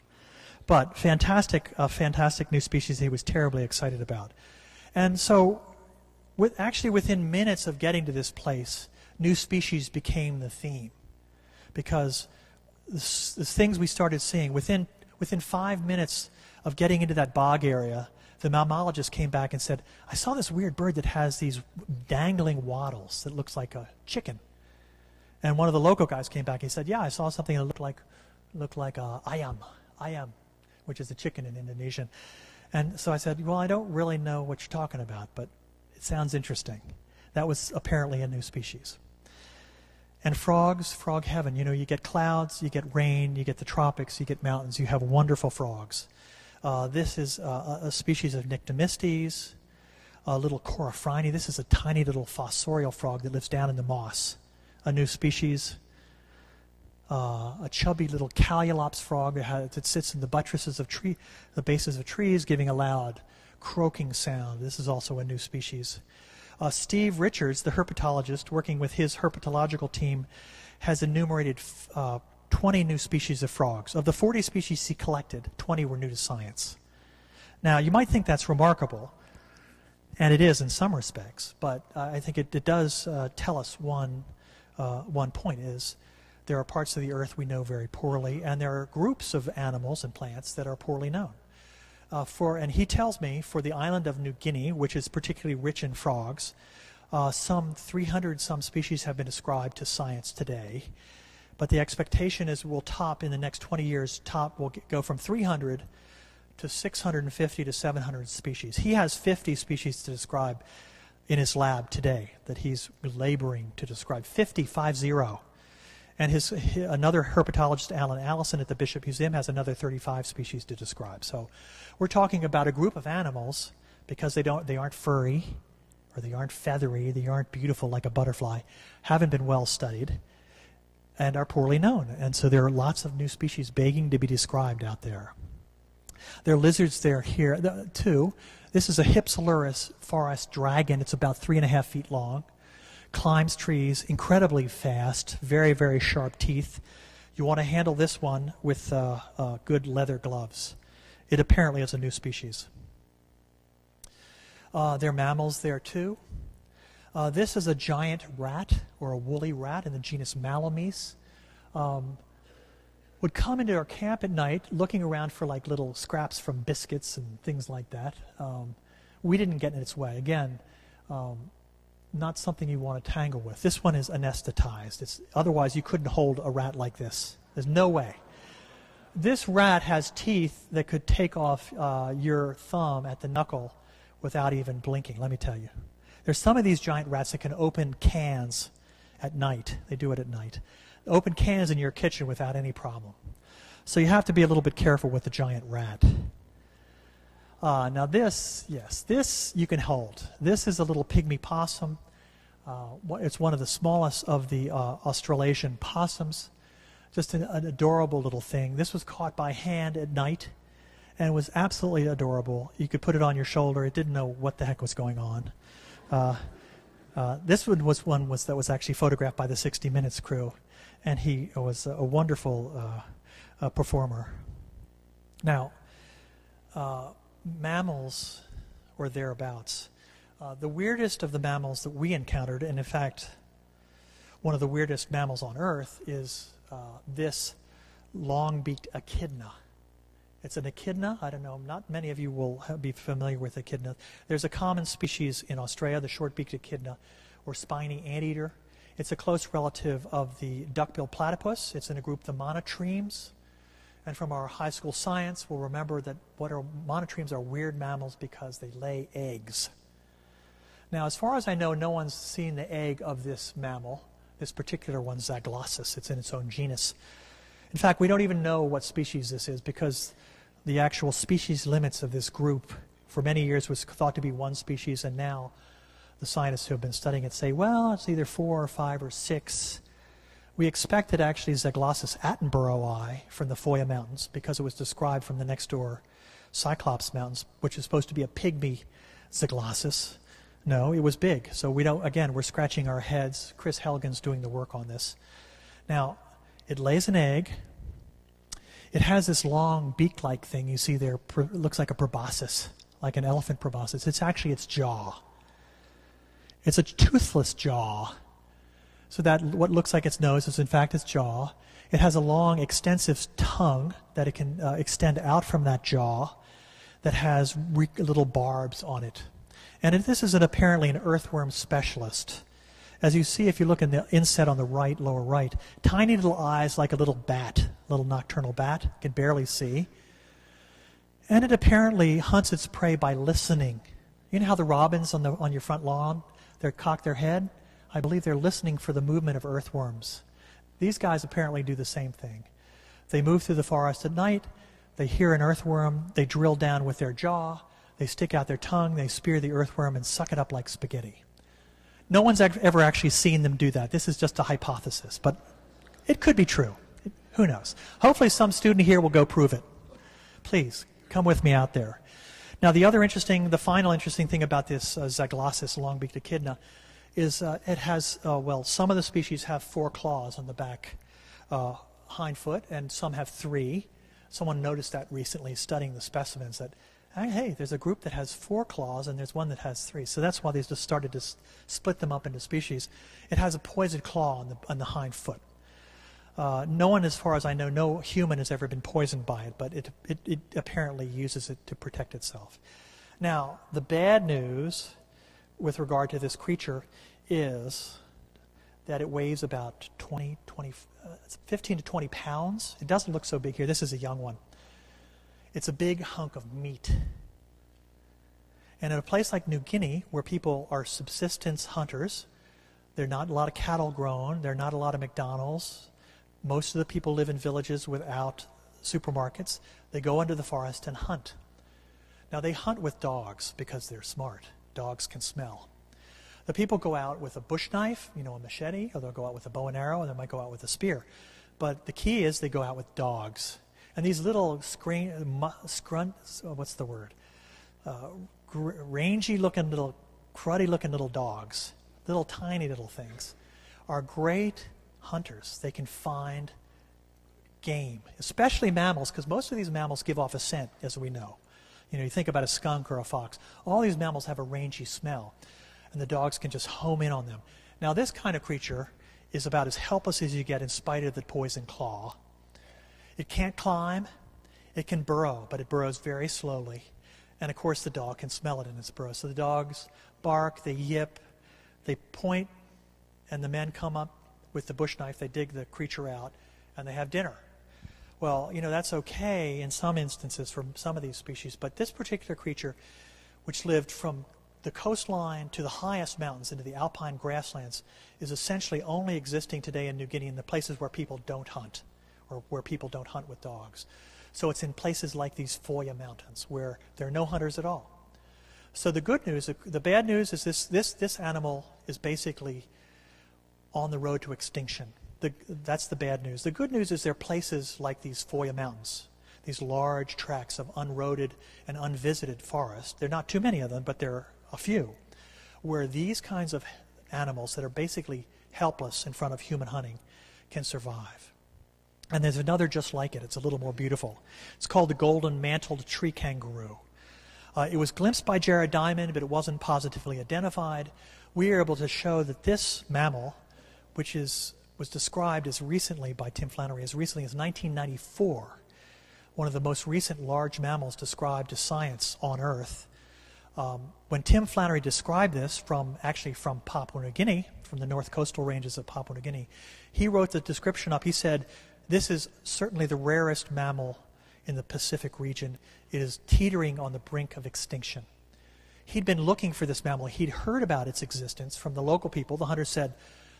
But fantastic new species he was terribly excited about. And so actually within minutes of getting to this place, new species became the theme. Because the things we started seeing, within 5 minutes of getting into that bog area, the mammologist came back and said, I saw this weird bird that has these dangling wattles that looks like a chicken. And one of the local guys came back and he said, yeah, I saw something that looked like ayam, which is a chicken in Indonesian. And so I said, well, I don't really know what you're talking about, but it sounds interesting. That was apparently a new species. And frogs, frog heaven. You know, you get clouds, you get rain, you get the tropics, you get mountains, you have wonderful frogs. This is a species of Nyctomistes, a little Coryphrini. This is a tiny little fossorial frog that lives down in the moss. A new species. A chubby little Calylops frog that sits in the buttresses of the bases of trees, giving a loud croaking sound. This is also a new species. Steve Richards, the herpetologist, working with his herpetological team, has enumerated 20 new species of frogs. Of the 40 species he collected, 20 were new to science. Now, you might think that's remarkable, and it is in some respects, but I think it does tell us one point is there are parts of the earth we know very poorly, and there are groups of animals and plants that are poorly known. And he tells me for the island of New Guinea, which is particularly rich in frogs, some 300 some species have been described to science today. But the expectation is we'll top in the next 20 years, will go from 300 to 650 to 700 species. He has 50 species to describe in his lab today that he's laboring to describe. 50. And another herpetologist, Alan Allison, at the Bishop Museum has another 35 species to describe. So we're talking about a group of animals, because they aren't furry, or they aren't feathery, they aren't beautiful like a butterfly, haven't been well studied, and are poorly known. And so there are lots of new species begging to be described out there. There are lizards there here, too. This is a Hypsilurus forest dragon. It's about 3.5 feet long. Climbs trees incredibly fast, very, very sharp teeth. You want to handle this one with good leather gloves. It apparently is a new species. There are mammals there too. This is a giant rat, or a woolly rat in the genus Malamys. Would come into our camp at night looking around for like little scraps from biscuits and things like that. We didn't get in its way. Again, not something you want to tangle with. This one is anesthetized. Otherwise, you couldn't hold a rat like this. There's no way. This rat has teeth that could take off your thumb at the knuckle without even blinking, let me tell you. There's some of these giant rats that can open cans at night. They do it at night. Open cans in your kitchen without any problem. So you have to be a little bit careful with the giant rat. Now this, yes, this you can hold. This is a little pygmy possum. It's one of the smallest of the Australasian possums. Just an adorable little thing. This was caught by hand at night, and it was absolutely adorable. You could put it on your shoulder. It didn't know what the heck was going on. This one that was actually photographed by the 60 Minutes crew, and he was a wonderful performer. Now, mammals or thereabouts. The weirdest of the mammals that we encountered, and in fact, one of the weirdest mammals on Earth, is this long-beaked echidna. It's an echidna. I don't know, not many of you will be familiar with echidna. There's a common species in Australia, the short-beaked echidna, or spiny anteater. It's a close relative of the duck-billed platypus. It's in a group, the monotremes. And from our high school science, we'll remember that monotremes are weird mammals because they lay eggs. Now, as far as I know, no one's seen the egg of this mammal. This particular one, Zaglossus. It's in its own genus. In fact, we don't even know what species this is because the actual species limits of this group for many years was thought to be one species, and now the scientists who have been studying it say, well, it's either 4 or 5 or 6. We expected actually Zaglossus attenboroughi from the Foya Mountains because it was described from the next door Cyclops Mountains, which is supposed to be a pygmy Zaglossus. No, it was big. So we don't, again, we're scratching our heads. Chris Helgen's doing the work on this. Now, it lays an egg. It has this long beak-like thing you see there. It looks like a proboscis, like an elephant proboscis. It's actually its jaw. It's a toothless jaw. So that what looks like its nose is in fact its jaw. It has a long, extensive tongue that it can extend out from that jaw that has little barbs on it. And this is apparently an earthworm specialist. As you see, if you look in the inset on the right, lower right, tiny little eyes like a little bat, little nocturnal bat, you can barely see. And it apparently hunts its prey by listening. You know how the robins on your front lawn, they cock their head? I believe they're listening for the movement of earthworms. These guys apparently do the same thing. They move through the forest at night, they hear an earthworm, they drill down with their jaw, they stick out their tongue, they spear the earthworm and suck it up like spaghetti. No one's ever actually seen them do that. This is just a hypothesis, but it could be true. Who knows? Hopefully some student here will go prove it. Please, come with me out there. Now the final interesting thing about this Zaglossus long-beaked echidna is it has, some of the species have 4 claws on the back hind foot, and some have 3. Someone noticed that recently studying the specimens that, hey, there's a group that has 4 claws and there's one that has 3. So that's why they just started to split them up into species. It has a poisoned claw on the hind foot. No one, as far as I know, no human has ever been poisoned by it, but it apparently uses it to protect itself. Now, the bad news with regard to this creature is that it weighs about 15 to 20 pounds. It doesn't look so big here. This is a young one. It's a big hunk of meat. And in a place like New Guinea, where people are subsistence hunters, there are not a lot of cattle grown, there are not a lot of McDonald's. Most of the people live in villages without supermarkets. They go into the forest and hunt. Now they hunt with dogs because they're smart. Dogs can smell. The people go out with a bush knife, a machete, or they'll go out with a bow and arrow, or they might go out with a spear. But the key is they go out with dogs. And these little rangy-looking little, cruddy-looking little dogs, little tiny little things, are great hunters. They can find game, especially mammals, because most of these mammals give off a scent, as we know. You think about a skunk or a fox. All these mammals have a rangy smell, and the dogs can just home in on them. Now, this kind of creature is about as helpless as you get in spite of the poison claw. It can't climb. It can burrow, but it burrows very slowly. And, of course, the dog can smell it in its burrow. So the dogs bark, they yip, they point, and the men come up with the bush knife. They dig the creature out, and they have dinner. Well, that's okay in some instances for some of these species, but this particular creature, which lived from the coastline to the highest mountains into the alpine grasslands, is essentially only existing today in New Guinea in the places where people don't hunt, or where people don't hunt with dogs. So it's in places like these Foya Mountains where there are no hunters at all. So the good news, the bad news is this animal is basically on the road to extinction. That's the bad news. The good news is there are places like these Foya Mountains, these large tracts of unroaded and unvisited forest. There are not too many of them, but there are a few, where these kinds of animals that are basically helpless in front of human hunting can survive. And there's another just like it. It's a little more beautiful. It's called the golden-mantled tree kangaroo. It was glimpsed by Jared Diamond, but it wasn't positively identified. We are able to show that this mammal, which was described as recently by Tim Flannery, as recently as 1994, one of the most recent large mammals described to science on Earth. When Tim Flannery described this from Papua New Guinea, from the north coastal ranges of Papua New Guinea, he wrote the description up. He said, "This is certainly the rarest mammal in the Pacific region. It is teetering on the brink of extinction." He'd been looking for this mammal. He'd heard about its existence from the local people. The hunters said,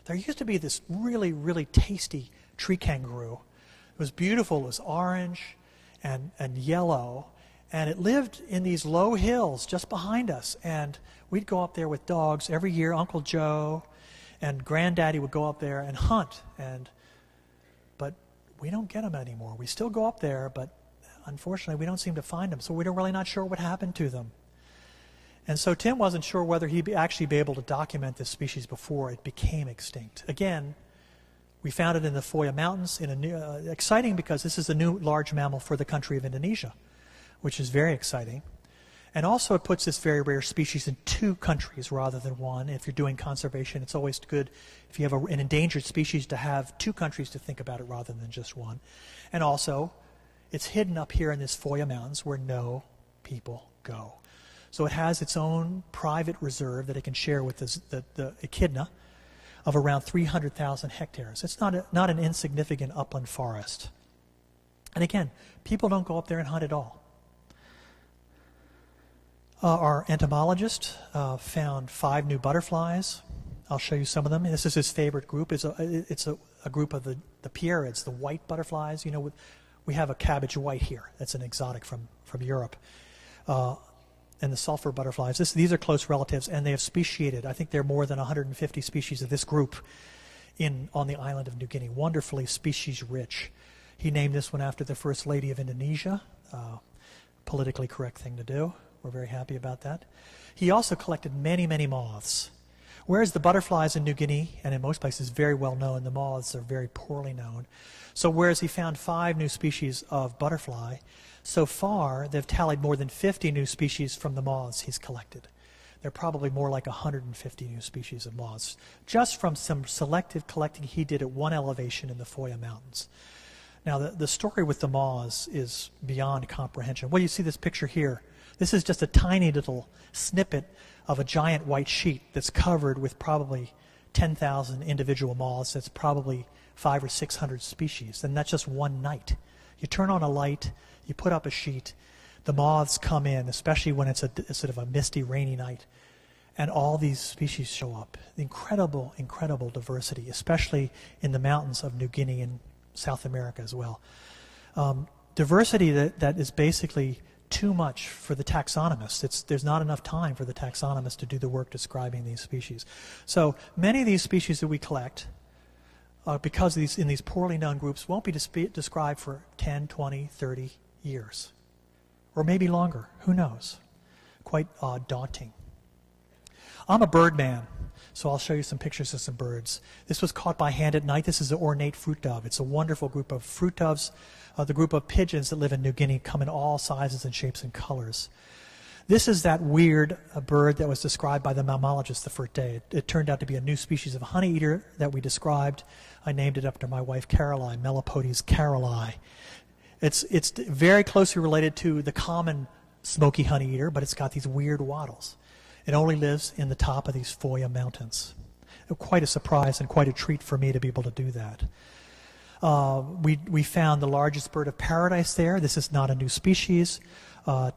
there used to be this really, really tasty tree kangaroo. It was beautiful. It was orange and yellow. And it lived in these low hills just behind us. And we'd go up there with dogs every year. Uncle Joe and Granddaddy would go up there and hunt. But we don't get them anymore. We still go up there, but unfortunately we don't seem to find them. So we're really not sure what happened to them. And so Tim wasn't sure whether he'd actually be able to document this species before it became extinct. Again, we found it in the Foya Mountains. Exciting because this is a new large mammal for the country of Indonesia, which is very exciting. And also it puts this very rare species in 2 countries rather than 1. If you're doing conservation, it's always good if you have an endangered species to have 2 countries to think about it rather than just 1. And also, it's hidden up here in this Foya Mountains where no people go. So it has its own private reserve that it can share with the echidna of around 300,000 hectares. It's not an insignificant upland forest. And again, people don't go up there and hunt at all. Our entomologist found 5 new butterflies. I'll show you some of them. This is his favorite group. It's a group of the pierrids, the white butterflies. You know, we have a cabbage white here. That's an exotic from Europe. And the sulfur butterflies. These are close relatives, and they have speciated. I think there are more than 150 species of this group on the island of New Guinea. Wonderfully species rich. He named this one after the First Lady of Indonesia. Politically correct thing to do. We're very happy about that. He also collected many, many moths. Whereas the butterflies in New Guinea, and in most places very well known, the moths are very poorly known. So whereas he found 5 new species of butterfly, so far they've tallied more than 50 new species from the moths he's collected. There are probably more like 150 new species of moths, just from some selective collecting he did at one elevation in the Foya Mountains. Now the story with the moths is beyond comprehension. Well, you see this picture here. This is just a tiny little snippet of a giant white sheet that's covered with probably 10,000 individual moths. That's probably 500 or 600 species, and that's just one night. You turn on a light, you put up a sheet, the moths come in, especially when it's a sort of a misty, rainy night, and all these species show up. Incredible, incredible diversity, especially in the mountains of New Guinea and South America as well. Diversity that is basically too much for the taxonomists. There's not enough time for the taxonomists to do the work describing these species. So many of these species that we collect, because in these poorly known groups, won't be described for 10, 20, 30 years. Or maybe longer. Who knows? Quite daunting. I'm a bird man, so I'll show you some pictures of some birds. This was caught by hand at night. This is the ornate fruit dove. It's a wonderful group of fruit doves. The group of pigeons that live in New Guinea come in all sizes and shapes and colors. This is that weird bird that was described by the mammologist the first day. It turned out to be a new species of honeyeater that we described. I named it after my wife Caroline, Melopodes caroli. It's very closely related to the common smoky honeyeater, but it's got these weird wattles. It only lives in the top of these Foya Mountains. Quite a surprise and quite a treat for me to be able to do that. We found the largest bird of paradise there. This is not a new species.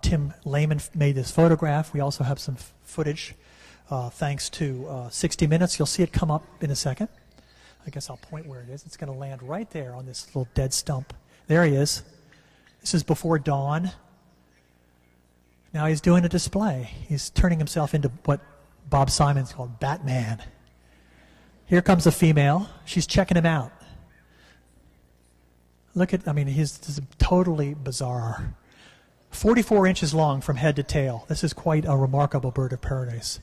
Tim Lehman made this photograph. We also have some footage thanks to 60 Minutes. You'll see it come up in a second. I guess I'll point where it is. It's going to land right there on this little dead stump. There he is. This is before dawn. Now he's doing a display. He's turning himself into what Bob Simons called Batman. Here comes a female. She's checking him out. Look at, this is totally bizarre. 44 inches long from head to tail. This is quite a remarkable bird of paradise.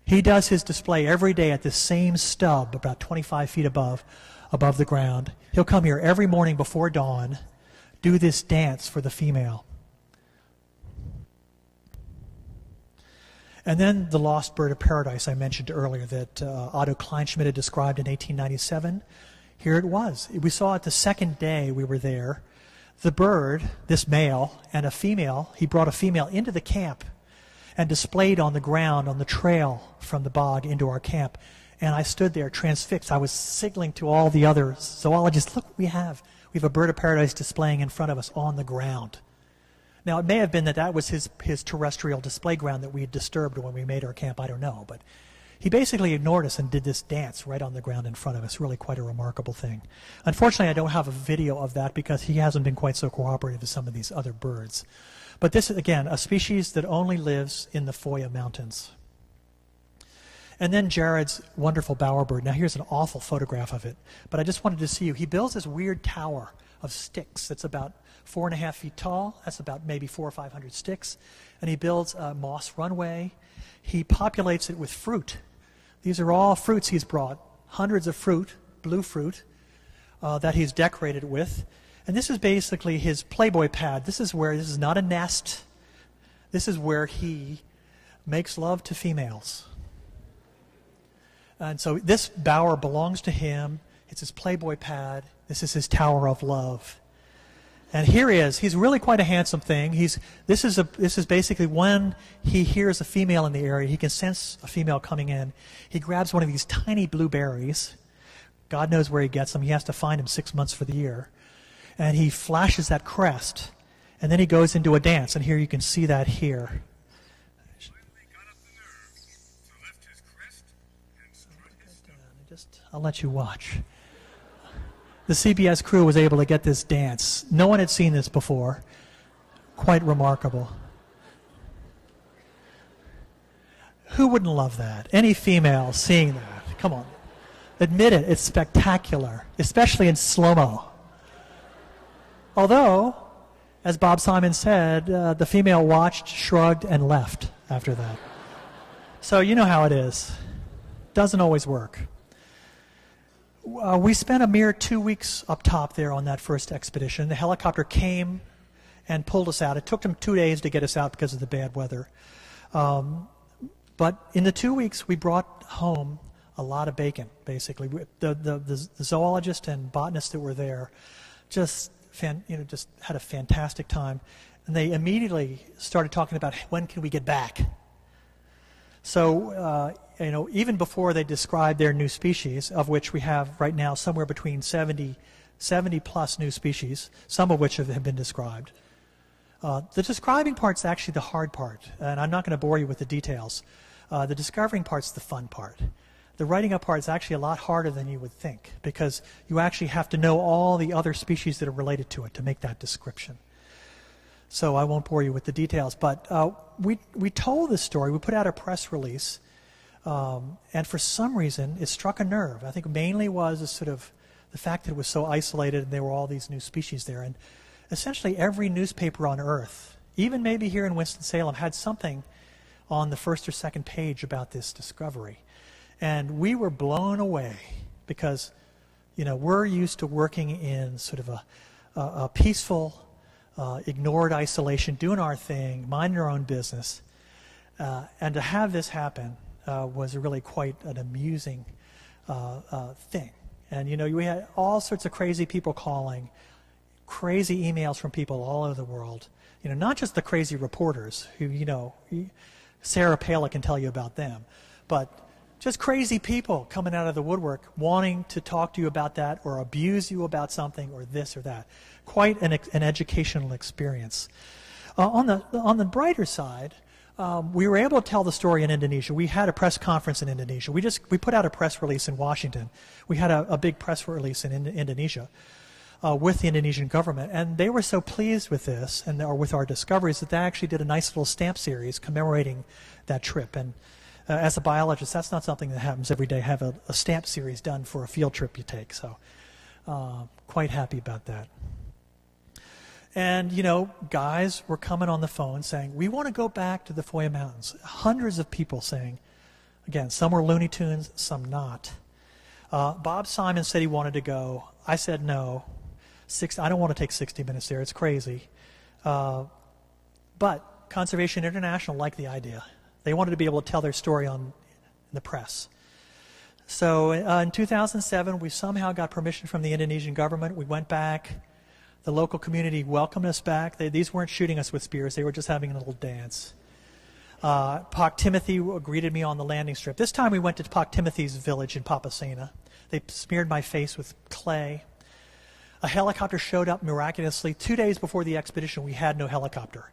He does his display every day at this same stub, about 25 feet above the ground. He'll come here every morning before dawn, do this dance for the female. And then the lost bird of paradise I mentioned earlier that Otto Kleinschmidt had described in 1897. Here it was. We saw it the second day we were there. The bird, this male, and a female, he brought a female into the camp and displayed on the ground on the trail from the bog into our camp. And I stood there transfixed. I was signaling to all the other zoologists, look what we have. We have a bird of paradise displaying in front of us on the ground. Now, it may have been that was his terrestrial display ground that we had disturbed when we made our camp. I don't know. But he basically ignored us and did this dance right on the ground in front of us. Really quite a remarkable thing. Unfortunately, I don't have a video of that because he hasn't been quite so cooperative as some of these other birds. But this is, again, a species that only lives in the Foya Mountains. And then Jared's wonderful bowerbird. Now, here's an awful photograph of it. But I just wanted to see you. He builds this weird tower of sticks that's about 4.5 feet tall. That's about maybe 400 or 500 sticks. And he builds a moss runway. He populates it with fruit. These are all fruits he's brought. Hundreds of fruit, blue fruit, that he's decorated with. And this is basically his Playboy pad. This is not a nest. This is where he makes love to females. And so this bower belongs to him. It's his Playboy pad. This is his tower of love. And here he is. He's really quite a handsome thing. This is basically when he hears a female in the area. He can sense a female coming in. He grabs one of these tiny blueberries. God knows where he gets them. He has to find them 6 months for the year. And he flashes that crest. And then he goes into a dance. And here you can see that here. I'll let you watch. The CBS crew was able to get this dance. No one had seen this before. Quite remarkable. Who wouldn't love that? Any female seeing that? Come on. Admit it, it's spectacular, especially in slow-mo. Although, as Bob Simon said, the female watched, shrugged, and left after that. So you know how it is. Doesn't always work. We spent a mere 2 weeks up top there on that first expedition. The helicopter came and pulled us out. It took them 2 days to get us out because of the bad weather. But in the 2 weeks, we brought home a lot of bacon, basically. The zoologist and botanist that were there just had a fantastic time. And they immediately started talking about when can we get back. So, even before they described their new species, of which we have right now somewhere between 70 plus new species, some of which have been described. The describing part's actually the hard part, and I'm not going to bore you with the details. The discovering part's the fun part. The writing up part is actually a lot harder than you would think, because you actually have to know all the other species that are related to it to make that description. So I won't bore you with the details, but we told this story. We put out a press release, and for some reason it struck a nerve. I think mainly was sort of the fact that it was so isolated and there were all these new species there. And essentially every newspaper on Earth, even maybe here in Winston-Salem, had something on the first or second page about this discovery. And we were blown away because, we're used to working in sort of a peaceful, ignored isolation, doing our thing, minding our own business. And to have this happen was really quite an amusing thing. And, we had all sorts of crazy people calling, crazy emails from people all over the world. Not just the crazy reporters who, Sarah Palin can tell you about them, but just crazy people coming out of the woodwork wanting to talk to you about that or abuse you about something or this or that. Quite an educational experience. On the brighter side, we were able to tell the story in Indonesia. We had a press conference in Indonesia. We put out a press release in Washington. We had a big press release in Indonesia. with the Indonesian government. And they were so pleased with this and or with our discoveries that they actually did a nice little stamp series commemorating that trip. And as a biologist, that's not something that happens every day, have a stamp series done for a field trip you take. So quite happy about that. And, you know, guys were coming on the phone saying, we want to go back to the Foya Mountains. Hundreds of people saying, again, some were Looney Tunes, some not. Bob Simon said he wanted to go. I said no. I don't want to take 60 minutes there. It's crazy. But Conservation International liked the idea. They wanted to be able to tell their story in the press. So in 2007, we somehow got permission from the Indonesian government. We went back. The local community welcomed us back. These weren't shooting us with spears. They were just having a little dance. Pak Timothy greeted me on the landing strip. This time we went to Pak Timothy's village in Papasena. They smeared my face with clay. A helicopter showed up miraculously. 2 days before the expedition, we had no helicopter.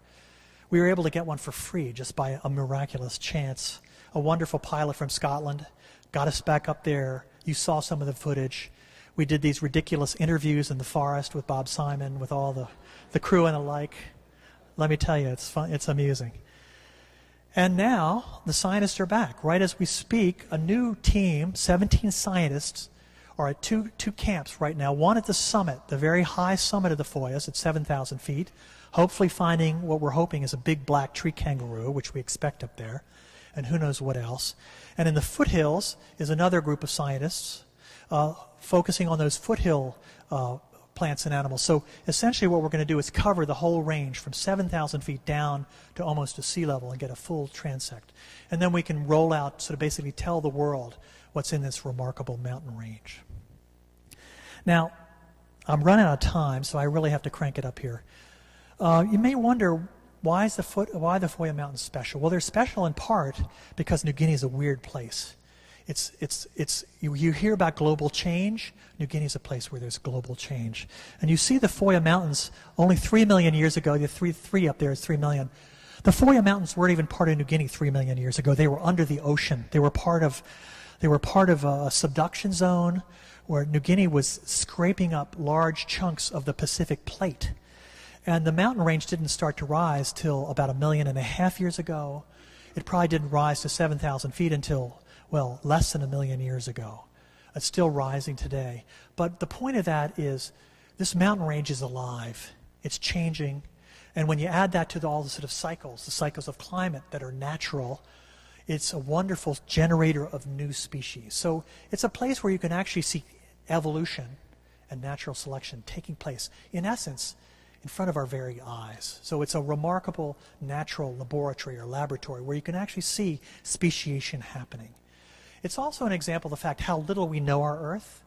We were able to get one for free just by a miraculous chance. A wonderful pilot from Scotland got us back up there. You saw some of the footage. We did these ridiculous interviews in the forest with Bob Simon, with all the crew and the like. Let me tell you, it's fun. It's amusing. And now the scientists are back. Right as we speak, a new team, 17 scientists, are at two camps right now. One at the summit, the very high summit of the Foyas at 7,000 feet, hopefully finding what we're hoping is a big black tree kangaroo, which we expect up there, and who knows what else. And in the foothills is another group of scientists focusing on those foothill plants and animals. So essentially what we're going to do is cover the whole range from 7,000 feet down to almost to sea level and get a full transect. And then we can roll out, sort of basically tell the world what's in this remarkable mountain range. Now, I'm running out of time, so I really have to crank it up here. You may wonder, why the Foya Mountains special? Well, they're special in part because New Guinea is a weird place. You hear about global change. New Guinea is a place where there's global change. And you see the Foya Mountains only 3 million years ago. The three up there is 3 million. The Foya Mountains weren't even part of New Guinea 3 million years ago. They were under the ocean. They were part of a subduction zone where New Guinea was scraping up large chunks of the Pacific plate. And the mountain range didn't start to rise till about 1.5 million years ago. It probably didn't rise to 7,000 feet until, well, less than 1 million years ago. It's still rising today. But the point of that is this mountain range is alive. It's changing. And when you add that to all the sort of cycles, the cycles of climate that are natural, it's a wonderful generator of new species. So it's a place where you can actually see evolution and natural selection taking place, in essence, in front of our very eyes. So it's a remarkable natural laboratory or laboratory where you can actually see speciation happening. It's also an example of the fact how little we know our Earth.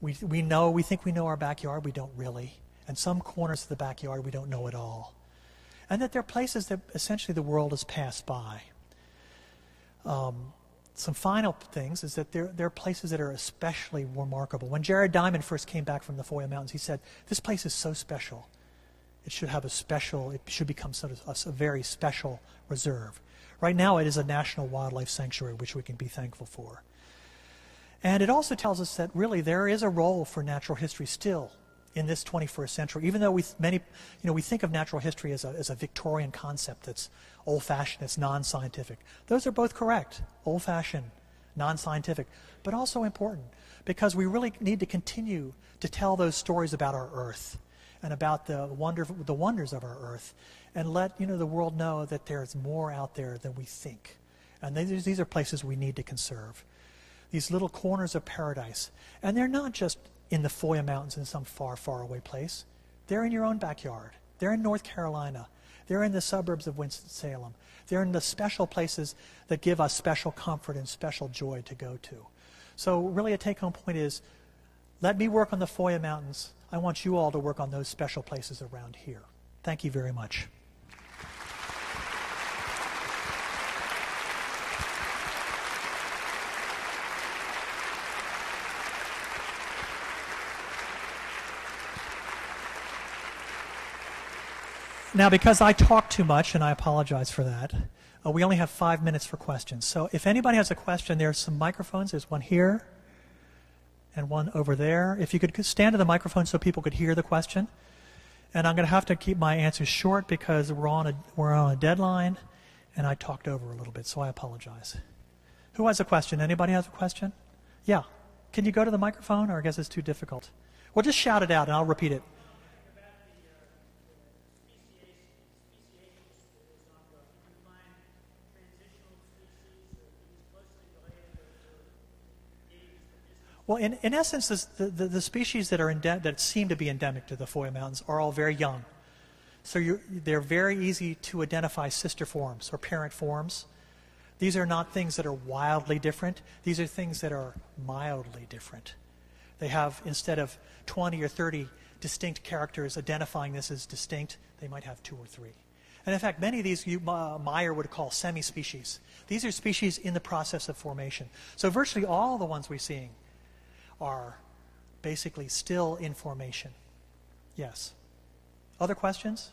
We think we know our backyard, we don't really. And some corners of the backyard we don't know at all. And that there are places that essentially the world has passed by. Some final things is that there are places that are especially remarkable. When Jared Diamond first came back from the Foya Mountains, he said, this place is so special. It should become sort of a very special reserve. Right now it is a national wildlife sanctuary, which we can be thankful for. And it also tells us that really there is a role for natural history still in this 21st century, even though we think of natural history as a Victorian concept that's old-fashioned, it's non-scientific. Those are both correct, old-fashioned, non-scientific, but also important because we really need to continue to tell those stories about our Earth and about the wonders of our Earth, and let the world know that there's more out there than we think. And these are places we need to conserve. These little corners of paradise, and they're not just in the Foya Mountains in some far, far away place. They're in your own backyard. They're in North Carolina. They're in the suburbs of Winston-Salem. They're in the special places that give us special comfort and special joy to go to. So really a take-home point is, let me work on the Foya Mountains. I want you all to work on those special places around here. Thank you very much. Now, because I talk too much, and I apologize for that, we only have 5 minutes for questions. So if anybody has a question, there's some microphones. There's one here, and one over there. If you could stand to the microphone so people could hear the question. And I'm going to have to keep my answers short because we're on a deadline, and I talked over a little bit, so I apologize. Who has a question? Anybody has a question? Yeah. Can you go to the microphone, or I guess it's too difficult? Well, just shout it out, and I'll repeat it. Well, in essence, the species that are that seem to be endemic to the Foya Mountains are all very young. So they're very easy to identify sister forms or parent forms. These are not things that are wildly different. These are things that are mildly different. They have, instead of 20 or 30 distinct characters identifying this as distinct, they might have 2 or 3. And in fact, many of these Meyer would call semi-species. These are species in the process of formation. So virtually all the ones we're seeing are basically still in formation. Yes. Other questions?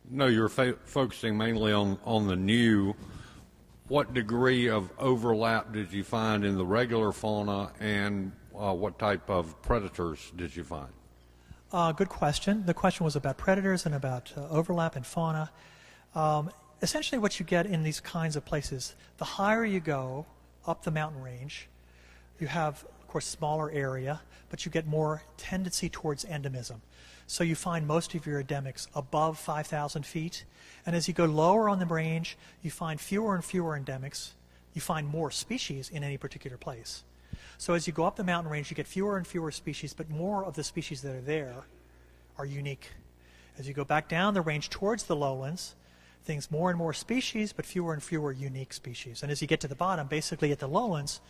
No, you're focusing mainly on the new. What degree of overlap did you find in the regular fauna, and what type of predators did you find? Good question. The question was about predators and about overlap in fauna. Essentially what you get in these kinds of places, the higher you go up the mountain range, you have, of course, smaller area, but you get more tendency towards endemism. So you find most of your endemics above 5,000 feet. And as you go lower on the range, you find fewer and fewer endemics. You find more species in any particular place. So as you go up the mountain range, you get fewer and fewer species, but more of the species that are there are unique. As you go back down the range towards the lowlands, things more and more species, but fewer and fewer unique species. And as you get to the bottom, basically at the lowlands,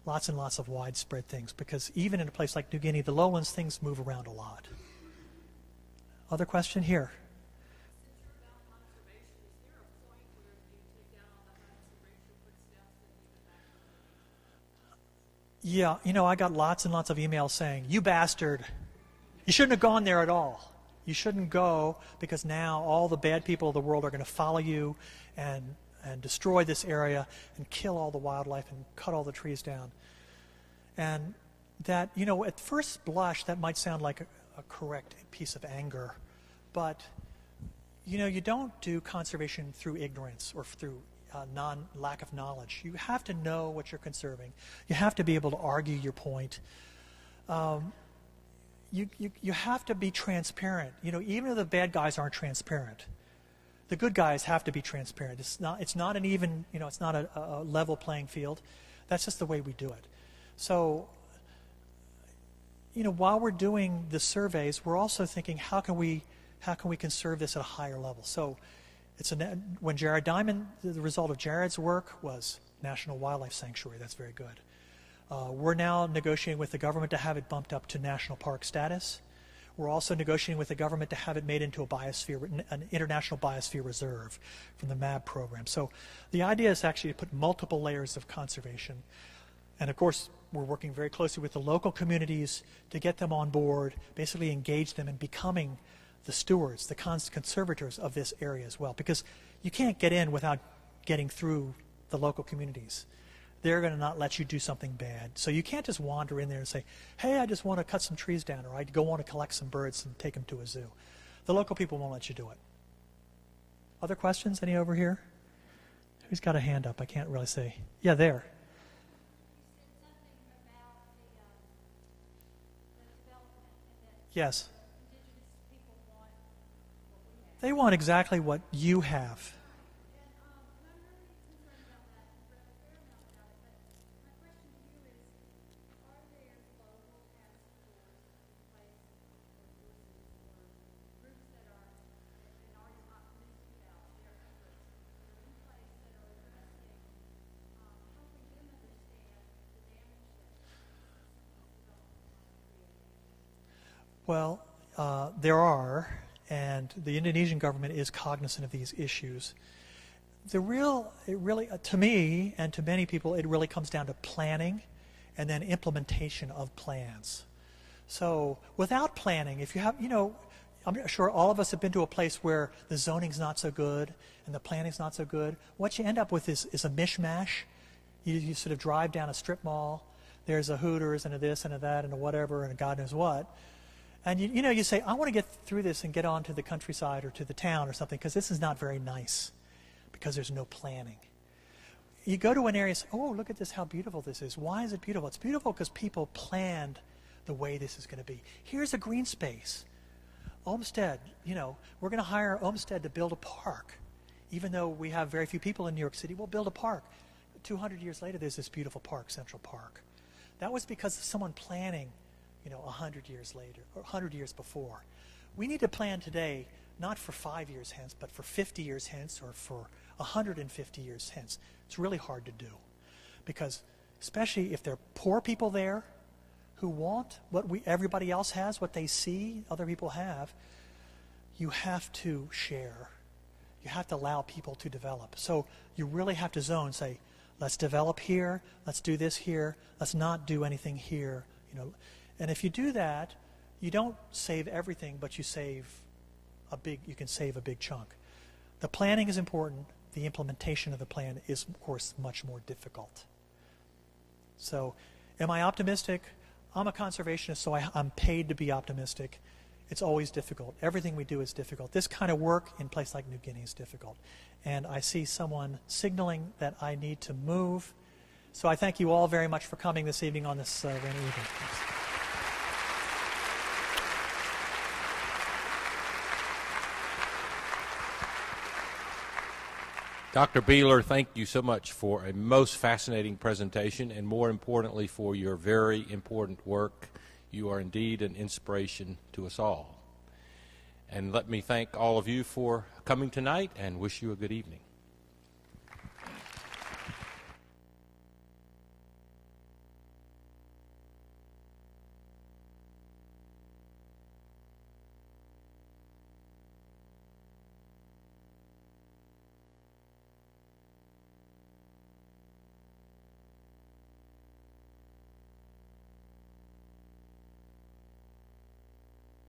lots and lots of widespread things, because even in a place like New Guinea, the lowlands, things move around a lot. Other question here? Yeah, I got lots and lots of emails saying, you bastard, you shouldn't have gone there at all. You shouldn't go because now all the bad people of the world are going to follow you and destroy this area and kill all the wildlife and cut all the trees down. And that, at first blush, that might sound like a correct piece of anger. But, you don't do conservation through ignorance or through lack of knowledge. You have to know what you're conserving. You have to be able to argue your point. You have to be transparent. Even if the bad guys aren't transparent, the good guys have to be transparent. It's not an even, it's not a level playing field. That's just the way we do it. So, while we're doing the surveys, we're also thinking, how can we conserve this at a higher level? So, when Jared Diamond, the result of Jared's work was National Wildlife Sanctuary. That's very good. We're now negotiating with the government to have it bumped up to national park status. We're also negotiating with the government to have it made into an international biosphere reserve from the MAB program. So the idea is actually to put multiple layers of conservation. And of course, we're working very closely with the local communities to get them on board, basically engage them in becoming the stewards, the conservators of this area as well. Because you can't get in without getting through the local communities. They're going to not let you do something bad. So you can't just wander in there and say, hey, I just want to cut some trees down, or I go want to collect some birds and take them to a zoo. The local people won't let you do it. Other questions? Any over here? Who's got a hand up? I can't really see. Yeah, there. Yes. They want exactly what you have. Well, there are, and the Indonesian government is cognizant of these issues. To me and to many people, it really comes down to planning and then implementation of plans. So without planning, if you have, I'm sure all of us have been to a place where the zoning's not so good and the planning's not so good. What you end up with is a mishmash. You sort of drive down a strip mall. there's a Hooters and a this and a that and a whatever and a God knows what. And you say, I want to get through this and get on to the countryside or to the town or something because this is not very nice because there's no planning. You go to an area and say, oh, look at this, how beautiful this is. Why is it beautiful? It's beautiful because people planned the way this is going to be. Here's a green space. Olmsted, we're going to hire Olmsted to build a park. Even though we have very few people in New York City, we'll build a park. 200 years later, there's this beautiful park, Central Park. That was because of someone planning, 100 years later, or 100 years before. We need to plan today, not for 5 years hence, but for 50 years hence or for 150 years hence. It's really hard to do. Because especially if there are poor people there who want what everybody else has, what they see other people have, you have to share. You have to allow people to develop. So you really have to zone, say, let's develop here, let's do this here, let's not do anything here. And if you do that, you don't save everything, but you can save a big chunk. The planning is important. The implementation of the plan is, of course, much more difficult. So am I optimistic? I'm a conservationist, so I'm paid to be optimistic. It's always difficult. Everything we do is difficult. This kind of work in a place like New Guinea is difficult. And I see someone signaling that I need to move. So I thank you all very much for coming this evening on this rainy evening. Thanks. Dr. Beehler, thank you so much for a most fascinating presentation and, more importantly, for your very important work. You are indeed an inspiration to us all. And let me thank all of you for coming tonight and wish you a good evening.